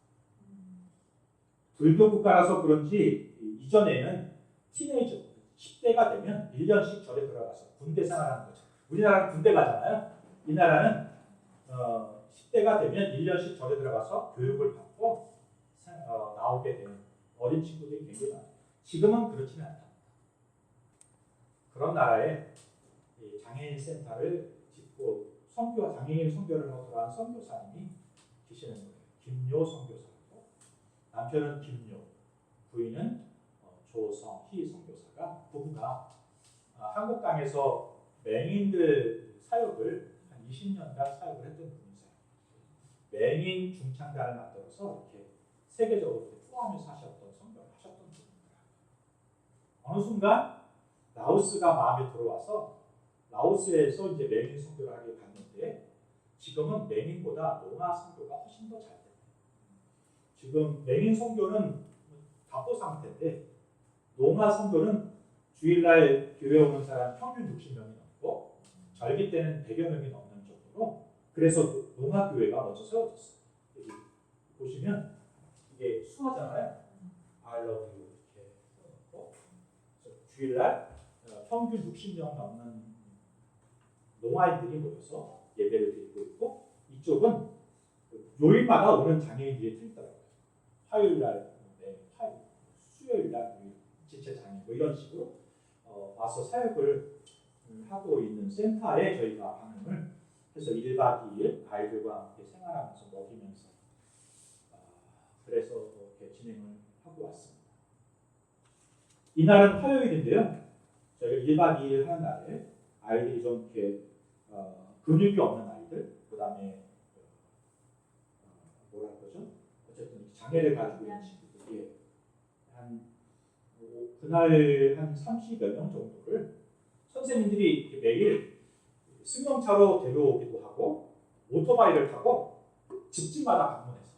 불교 국가라서 그런지 이전에는 티네이저 10대가 되면 1년씩 절에 들어가서 군대 생활하는 거죠. 우리나라는 군대 가잖아요. 이 나라는 10대가 되면 1년씩 절에 들어가서 교육을 받고 나오게 되는 어린 친구들이 굉장히 많아요. 지금은 그렇지는 않다. 그런 나라에 장애인 센터를 짓고 장애인 선교를 하고 돌아온 선교사님이 계시는 거예요. 김요 선교사고, 남편은 김요, 부인은 조성희 선교사가, 부부가 한국 땅에서 맹인들 사역을 한 20년간 사역을 했던 분이세요. 맹인 중창단을 만들어서 이렇게 세계적으로 투어하면서 하셨던 선교를 하셨던 분입니다. 어느 순간 라오스가 마음에 들어와서 라오스에서 이제 맹인 선교를 하게 갔는데, 지금은 맹인보다 노마 선교가 훨씬 더 잘 돼요. 지금 맹인 선교는 답보 상태인데, 노마 선교는 주일날 교회 오는 사람 평균 60명이 넘고 절기 때는 100여 명이 넘는 정도로, 그래서 노마 교회가 먼저 세워졌어요. 여기 보시면 이게 수화잖아요. I love you 이렇게 써놓고, 주일날 평균 60명 넘는 노마인들이 모여서 예배를 드리고 있고, 이쪽은 요일마다 오는 장애인들이 있더라고요. 화요일날, 수요일날 지체 장애인 뭐 이런 식으로 와서 사역을 하고 있는 센터에 저희가 방문을 해서 1박 2일 아이들과 함께 생활하면서 먹이면서 그래서 이렇게 진행을 하고 왔습니다. 이날은 화요일인데요. 저희가 1박 2일 하는 날에 아이들이 좀 이렇게 근육이 없는 아이들, 그 다음에 뭐라 그러죠? 어쨌든 장애를 가지고 있는 친구들이 그날 한 30여 명 정도를 선생님들이 매일 승용차로 데려오기도 하고, 오토바이를 타고 집집마다 방문해서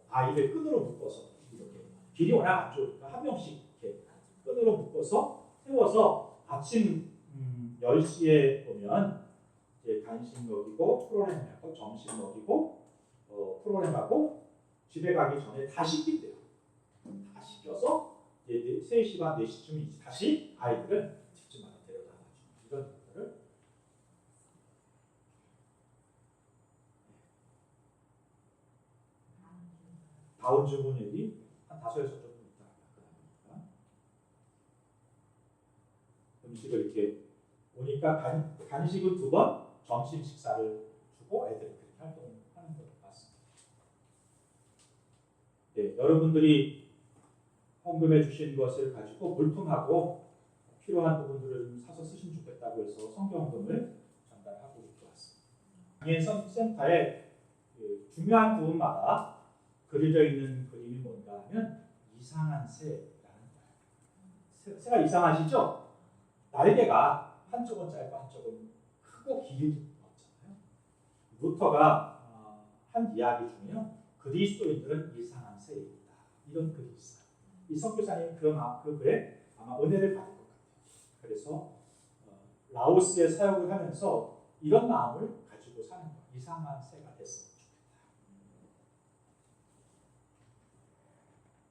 아이를 끈으로 묶어서, 이렇게 길이 워낙 안 좋으니까 한 명씩 이렇게 끈으로 묶어서 태워서 아침 10시에 오면 이제 간식 먹이고 프로그램하고 점심 먹이고 프로그램하고 집에 가기 전에 다 씻긴대요. 다 씻겨서 이제 3시 반 4시쯤 다시 아이들을 집집마다 데려다 주는 이런 것들을 다운 증후군이 한 5에서 조금 있다. 음식을 이렇게 오니까 간식은 2번, 점심 식사를 주고 애들이 그렇게 활동하는 것 같습니다. 네, 여러분들이 헌금해 주신 것을 가지고 물품하고 필요한 부분들을 좀 사서 쓰시면 좋겠다고 해서 성경헌금을 전달하고 왔습니다. 장애인 센터에 중요한 부분마다 그려져 있는 그림이 뭔가 하면 이상한 새라는 거예요. 새가 이상하시죠? 날개가 한쪽은 짧고 한쪽은 크고 긴 없잖아요. 루터가 한 이야기 중에요. 그리스도인들은 이상한 새입니다. 이런 글이 있어요. 이 선교사님 그 글에 아마 은혜를 받을 것 같아요. 그래서 라오스에 사역을 하면서 이런 마음을 가지고 사는 거예요. 이상한 새가 됐으면 좋겠다.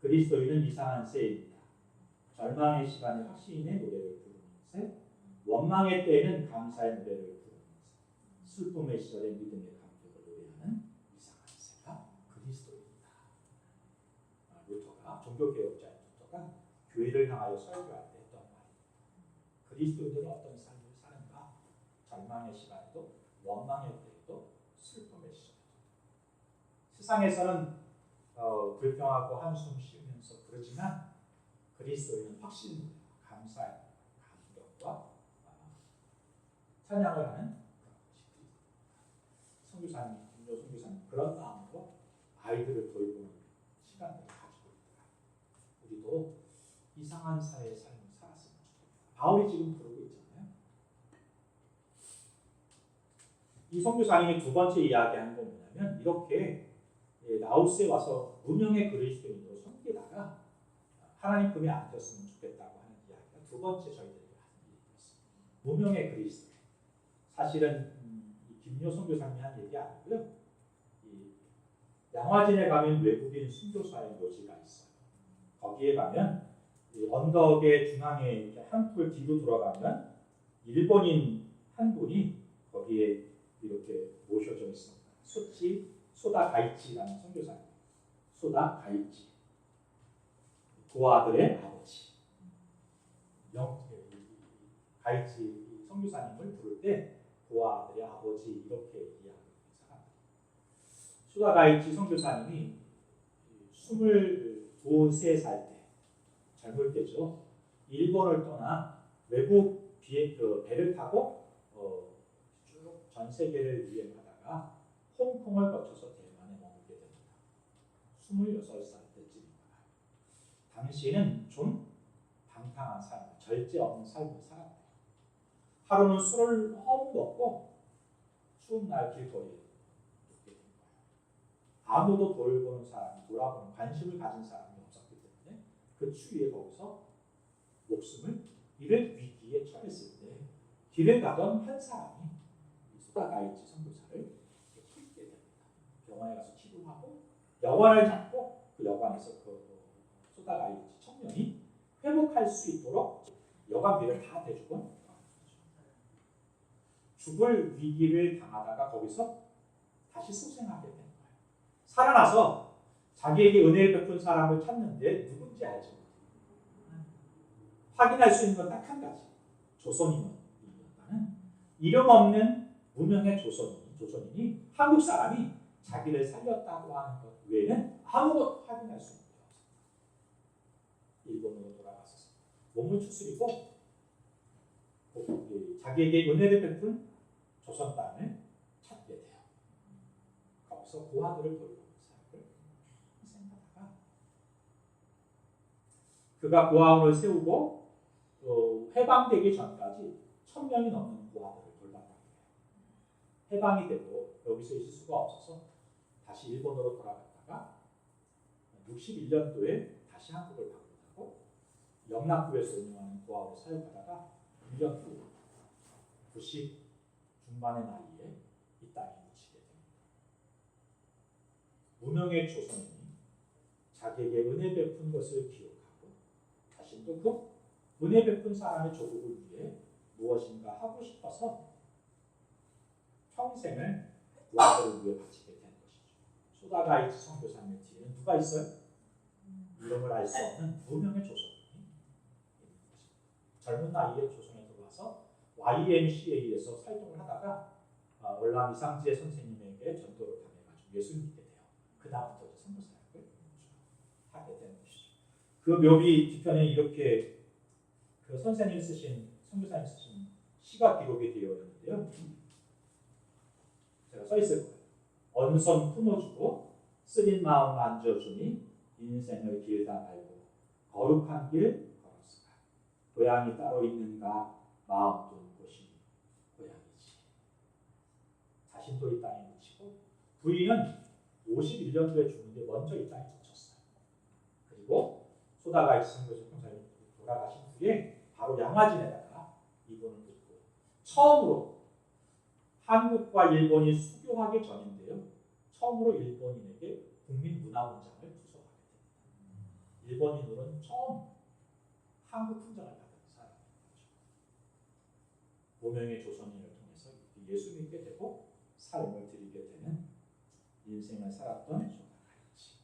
그리스도인은 이상한 새입니다. 절망의 시간에 확신의 노래를 부르는 새, 원망의 때에는 감사의 노래를 부르는 새, 슬픔의 시절에 믿음의 감격을 노래하는 이상한 새가 그리스도입니다. 루터가 종교개혁자인 루터가 교회를 향하여 설교할 때 했던 말입니다. 그리스도인들은 어떤 삶을 사는가? 절망의 시간에도, 원망의 때에도, 슬픔의 시절에도. 세상에서는 불평하고 한숨 쉬면서 하면서 그러지만 그리스도인은 확신을 감사의 감격과 찬양을 하는 선교사님, 김조 선교사님 그런 마음으로 아이들을 돌보는 시간들을 가지고 있다. 우리도 이상한 사회의 삶을 살았으면 좋겠다. 바울이 지금 그러고 있잖아요. 이 선교사님이 두 번째 이야기하는 건 뭐냐면 이렇게 라오스에 와서 무명의 그리스도인으로 섬기다가 하나님 품에 안겼으면 좋겠다고 하는 이야기가 두 번째 저희들에게 하는 얘기였습니다. 무명의 그리스도인. 사실은 김요 선교사님이 한 얘기 아니고요. 양화진에 가면 외국인 순교사의 묘지가 있어요. 거기에 가면 언덕의 중앙에 이렇게 한 풀 뒤로 돌아가면 일본인 한 분이 거기에 이렇게 모셔져 있습니다. 소다 가이치라는 선교사님. 소다 가이치. 고아들의 아버지. 가이치 선교사님을 부를 때 고아들의 아버지 이렇게 이야기하는 사람. 소다 가이치 선교사님이 23살 때 젊을 때죠. 일본을 떠나 외국 배를 타고 쭉 전 세계를 유행하다가 홍콩을 거쳐서 대만에 머물게 됩니다. 26살 때쯤입니다. 당시에는 좀 방탕한 삶, 절제 없는 삶을 살았대요. 하루는 술을 너무 먹고 추운 날 길거리에 눕게 된 거예요. 아무도 돌보는 사람이, 돌아보는 관심을 가진 사람이 없었기 때문에 그 추위에 거기서 목숨을 잃을 위기에 처했을 때 길을 가던 한 사람이 소다 가이치 선교사를 찾게 됩니다. 병원에 가서 치료하고 여관을 잡고 그 여관에서 그 소다 가이치 청년이 회복할 수 있도록 여관비를 다 대주고 죽을 위기를 당하다가 거기서 다시 소생하게 된 거예요. 살아나서 자기에게 은혜를 베푼 사람을 찾는데 누군지 알지 못해요. 확인할 수 있는 건 딱 한 가지. 조선인이었다는 이름 없는 무명의 조선인이 한국 사람이 자기를 살렸다고 하는 것 외에는 아무것도 확인할 수 없는 거예요. 일본으로 돌아가서 몸을 추스리고 자기에게 은혜를 베푼 조선 땅을 찾게 돼요. 거기서 고아들을 돌보는 삶을 생각하다가 그가 고아원을 세우고 해방되기 전까지 1000명이 넘는 고아들을 돌봤다고 해요. 해방이 되고 여기서 있을 수가 없어서 다시 일본으로 돌아갔다가 61년도에 다시 한국을 방문하고 영락구에서 운영하는 고아원을 사역하다가 1년 후 90 중반의 나이에 이 땅에 묻히게 됩니다. 무명의 조선인이 자기에게 은혜 베푼 것을 기억하고 자신도 그 은혜 베푼 사람의 조국을 위해 무엇인가 하고 싶어서 평생을 고아들을 위해 바치게 된 것이죠. 소다 가이치 선교사님의 뒤에는 누가 있어요? 이름을 알 수 없는 무명의 조선인이 있는 것입니다. 젊은 나이에 조선에 들어와서 YMCA에서 활동을 하다가 월남 이상지의 선생님에게 전도를 당해가지고 예수를 믿게 돼요. 그 다음부터 이제 선교사역을 하게 되는 것이죠. 그 묘비 뒤편에 이렇게 그 선생님 쓰신 선교사님 쓰신 시가 기록이 되어 있는데요. 제가 써 있을 거예요. 언손 품어주고 쓰린 마음 만져주니 인생을 길다 말고 거룩한 길 걸었으라. 고향이 따로 있는가 마음 둔 곳이 고향이지. 자신도 이 땅에 묻히고 부인은 51년도에 죽는데 먼저 이 땅에 묻혔어요. 그리고 소다가이치 선교사 평사님 돌아가신 후에 바로 양화진에다가 이분을 묻고 처음으로 한국과 일본이 수교하기 전인데요. 처음으로 일본인에게 국민문화훈장을 투석하게 됩니다. 일본인으로는 처음 한국 훈장을 받은 사람인 거죠. 무명의 조선인을 통해서 예수 믿게 되고 삶을 드리게 되는 인생을 살았던 소다가이치.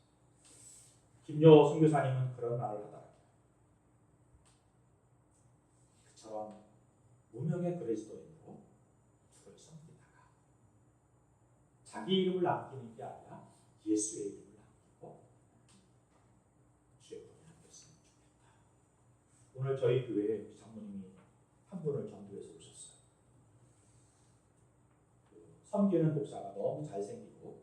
김여 선교사님은 그런 말을 하더라고요. 그처럼 무명의 그리스도인으로 주를 섬기다가 자기 이름을 남기는 게 아니라 예수의 이름을 남기고 주의 오늘 저희 교회에 장모님이 한 분을 전도해서 오셨어요. 섬기는 목사가 너무 잘생기고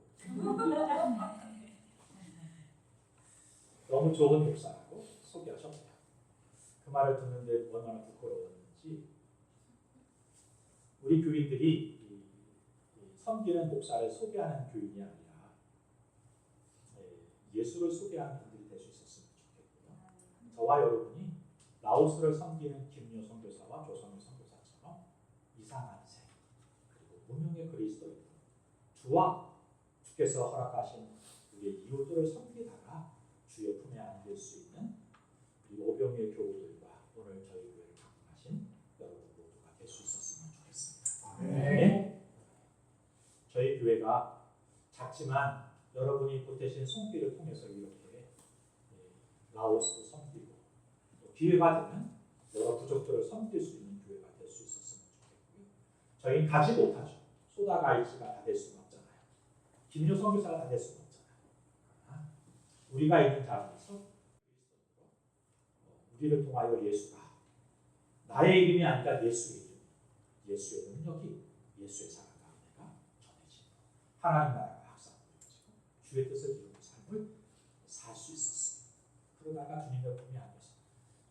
너무 좋은 목사라고 소개하셨어요. 그 말을 듣는데 얼마나 부끄러웠는지. 우리 교인들이 이 섬기는 목사를 소개하는 교인이 아니라 예수를 소개하는 분들이 될 수 있었으면 좋겠고요. 저와 여러분이 라오스를 섬기는 김요 선교사와 조성일 선교사처럼 이상한 새 그리고 무명의 그리스도인 주와 주께서 허락하신 우리의 이웃들을 섬기다가 주의 품에 안길 수 있는 이 오병의 교우들과 오늘 저희 교회를 방문하신 여러분 모두가 될 수 있었으면 좋겠습니다. 네. 저희 교회가 작지만 여러분이 보태신 손길을 통해서 이렇게 라오스도 섬기고 또 기회가 되면 여러 부족들을 섬길 수 있는 교회가 될 수 있었으면 좋겠고요. 저희는 가지 못하죠. 소다가이치가 다 될 수는 없잖아요. 김효 선교사가 다 될 수는 없잖아요. 우리가 있는 자리에서 우리를 통하여 예수가 나의 이름이 아니라 예수의 이름, 예수의 능력이 예수의 사랑 가운데가 전해지고 하나님 나라가 확산되어지고 주의 뜻을 이루는 삶을 살 수 있었습니다. 그러다가 주님의 품에 안겨서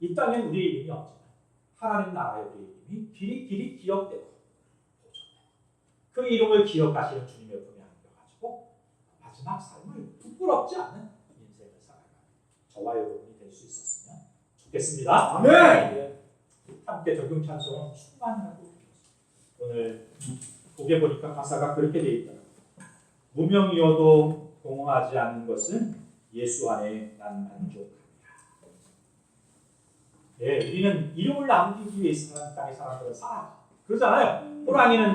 이 땅엔 우리의 이름이 없지만 하나님 나라의 우리의 이름이 길이 기억되고 보존되고 그 이름을 기억하시는 주님의 품에 안겨가지고 마지막 삶을 부끄럽지 않은 인생을 살아가는 저와 여러분이 될 수 있었으면 좋겠습니다. 아멘. 함께 적용 찬송은 충만하고 오늘 보게 보니까 가사가 그렇게 되어 있더라고요. 무명이어도 공허하지 않는 것은 예수 안에 난 만족합니다. 예, 우리는 이름을 남기기 위해 이 땅의 사람들은 살아요. 그러잖아요. 호랑이는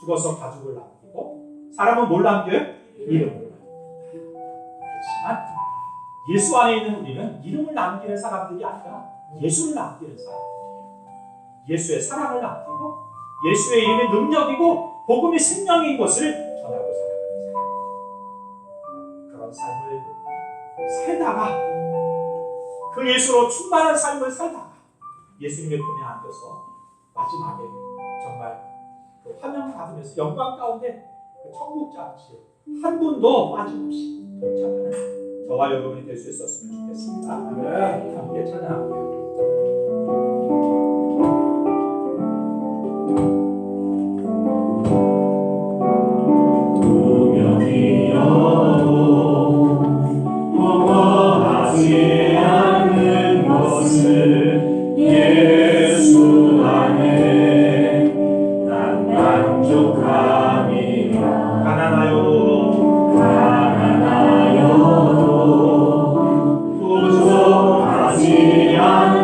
죽어서 가죽을 남기고 사람은 뭘 남겨요? 이름을 남깁니다. 그렇지만 예수 안에 있는 우리는 이름을 남기는 사람들이 아니라 예수를 남기는 사람들이에요. 예수의 사랑을 남기고 예수의 이름이 능력이고 복음이 생명인 것을 전하고 살아가는 사람. 그런 삶을 살다가 그 예수로 충만한 삶을 살다가 예수님의 품에 안겨서 마지막에 정말 그 화면 받으면서 영광 가운데 그 천국 잔치에 한 분도 빠짐없이 동참하는 저와 여러분이 될 수 있었으면 좋겠습니다. 함께 찬양할게요. 공허하지 않는 것을 예수 안에 난 만족함이라. 가난하여도 부족하지 않는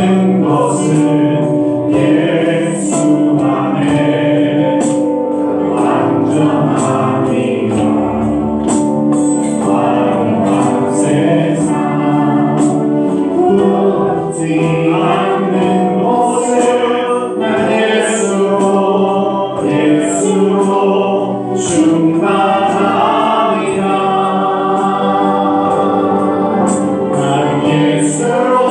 않는 것은 예수 안에 완전함이라. 완전 세상 부럽지 않는 것은 예수로 충만함이라. 난 예수로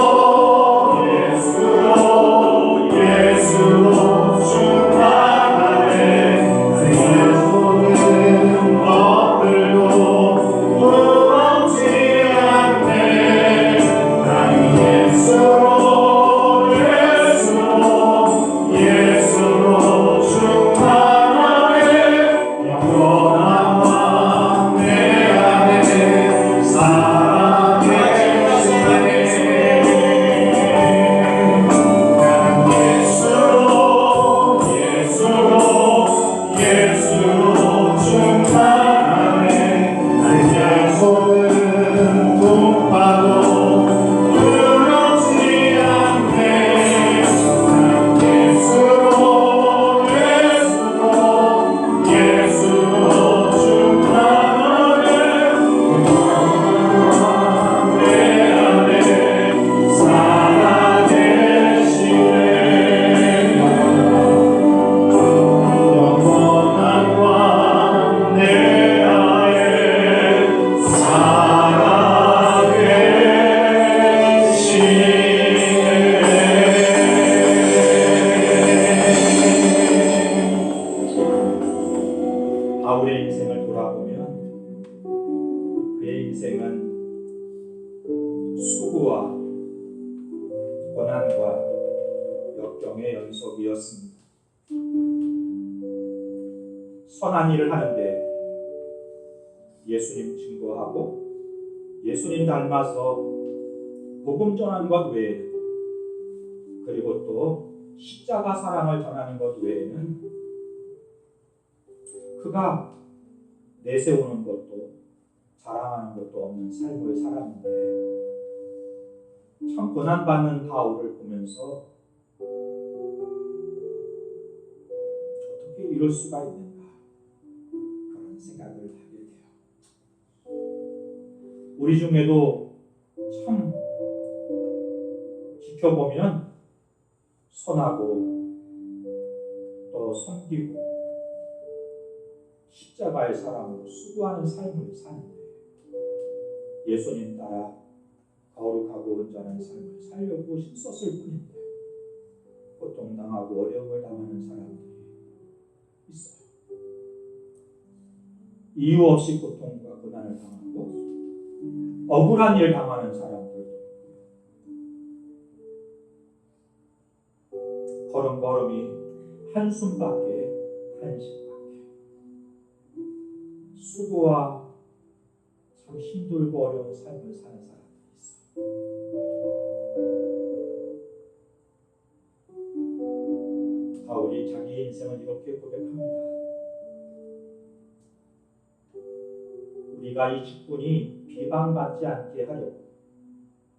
충만하네. 내 모든 것들도 부럽지 않네. 난 예수로 충만하네. 영원한 왕 내 안에 살아계시네. 난 예수로 충만하네. 내 모든 풍파도 부럽지 않네. 난 예수로 충만하네. 내 안에 살아계시네. 영원한 왕 내 안에 살아계시네. 바울의 인생을 돌아보면 그의 인생은 수고와 고난과 역경의 연속이었습니다. 선한 일을 하는데 예수님 증거하고 예수님 닮아서 복음 전하는 것 외에, 그리고 또 십자가 사랑을 전하는 것 외에는 그가 내세우는 것도 자랑하는 것도 없는 삶을 살았는데, 참 고난받는 바울을 보면서 어떻게 이럴 수가 있는가 그런 생각을 하게 돼요. 우리 중에도 참 지켜보면 선하고 또 섬기고 십자가의 사랑으로 수고하는 삶을 사는데, 예수님 따라 거룩하고 온전한 삶을 살려고 힘썼을 뿐인데 고통당하고 어려움을 당하는 사람들이 있어요. 이유 없이 고통과 고난을 당하고 억울한 일 당하는 사람들도 있고요. 걸음걸음이 한숨밖에 한심밖에 수고와 참 힘들고 어려운 삶을 사는 사람들이 있어요. 바울이 자기 인생을 이렇게 고백합니다. 우리가 이 직분이 비방받지 않게 하려고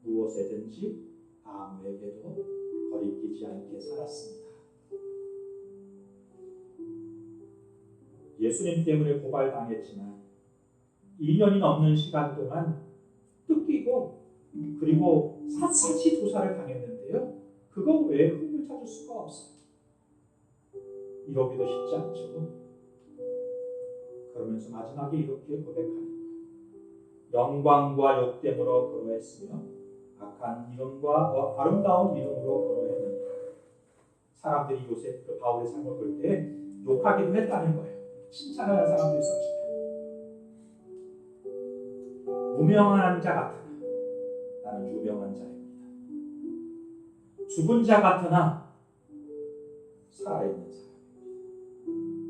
무엇에든지 아무에게도 거리끼지 않게 살았습니다. 예수님 때문에 고발당했지만 2년이 넘는 시간 동안 뜯기고 그리고 샅샅이 조사를 당했는데요. 그거 외에 흠을 찾을 수가 없어요. 이러기도 쉽지 않죠. 그러면서 마지막에 이렇게 고백하는 거예요. 영광과 욕됨으로 그러했으며 악한 이름과 아름다운 이름으로 그러했는데, 사람들이 요셉 바울의 삶을 볼 때 욕하기도 했다는 거예요. 칭찬하는 사람도 있었죠. 무명한 자 같으나 나는 유명한 자입니다. 죽은 자 같으나 살아있는 사람,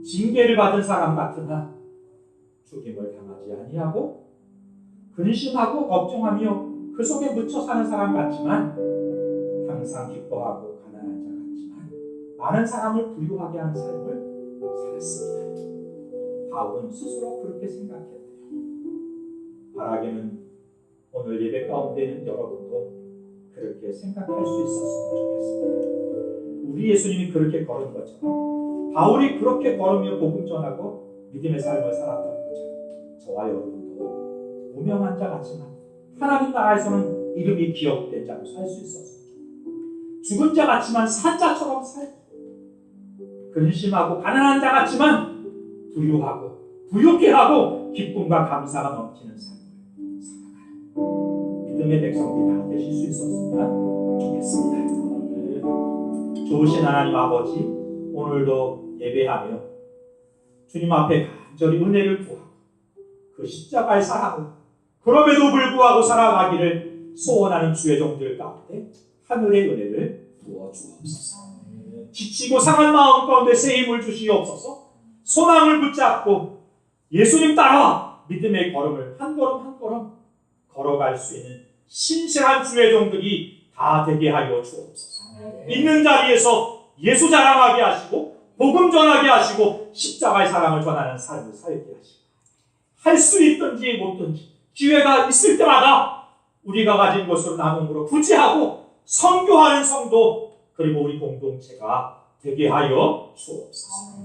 징계를 받은 사람 같으나 죽임을 당하지 아니하고, 근심하고 걱정하며 그 속에 묻혀 사는 사람 같지만 항상 기뻐하고 가난한 자 같지만 많은 사람을 부유하게 하는 삶을 살았습니다. 바울은 스스로 그렇게 생각했대요. 바라기는 오늘 예배 가운데 있는 여러분도 그렇게 생각할 수 있었으면 좋겠습니다. 우리 예수님이 그렇게 걸은 것처럼 바울이 그렇게 걸으며 복음 전하고 믿음의 삶을 살았던 것처럼 저와 여러분도 무명한 자 같지만 하나님 나라에서는 이름이 기억된 자로 살 수 있었습니다. 죽은 자 같지만 산 자처럼 살고 근심하고 가난한 자 같지만 부유하고 부유케 하고 기쁨과 감사가 넘치는 삶을 살아가요. 믿음의 백성들이 다 되실 수 있었으면 좋겠습니다. 좋으신 하나님 아버지, 오늘도 예배하며 주님 앞에 간절히 은혜를 구하고 그 십자가의 사랑을 그럼에도 불구하고 살아가기를 소원하는 주의 종들 가운데 하늘의 은혜를 부어 주옵소서. 지치고 상한 마음 가운데 새 힘을 주시옵소서. 소망을 붙잡고 예수님 따라 믿음의 걸음을 한 걸음 한 걸음 걸어갈 수 있는 신실한 주의 종들이 다 되게 하여 주옵소서. 있는 자리에서 예수 자랑하게 하시고 복음 전하게 하시고 십자가의 사랑을 전하는 삶을 살게 하시고 할 수 있든지 못든지 기회가 있을 때마다 우리가 가진 것으로 나눔으로 부지하고 선교하는 성도 그리고 우리 공동체가 되게 하여 주옵소서.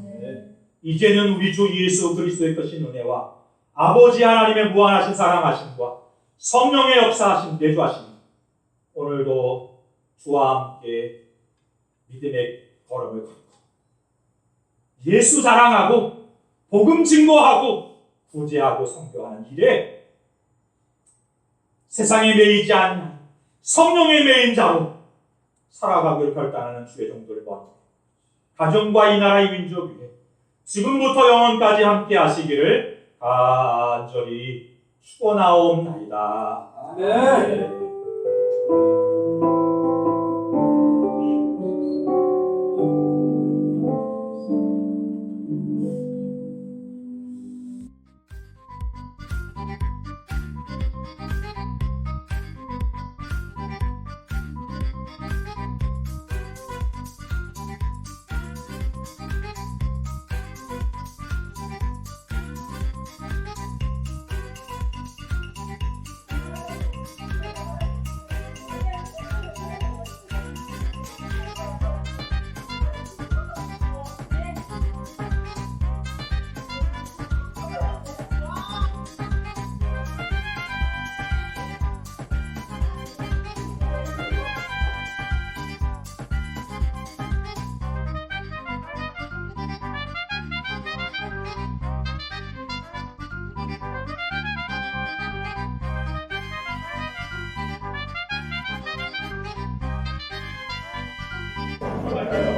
이제는 우리 주 예수 그리스도의 크신 은혜와 아버지 하나님의 무한하신 사랑하심과 성령의 역사하심 내주하심 오늘도 주와 함께 믿음의 걸음을 걷고 예수 자랑하고 복음 증거하고 구제하고 선교하는 일에 세상에 매이지 않는 성령의 매인 자로 살아가기를 결단하는 주의 종들을 모아 가정과 이 나라의 민족 위에 지금부터 영원까지 함께 하시기를 간절히 축원하옵나이다. 아멘. 맞아요.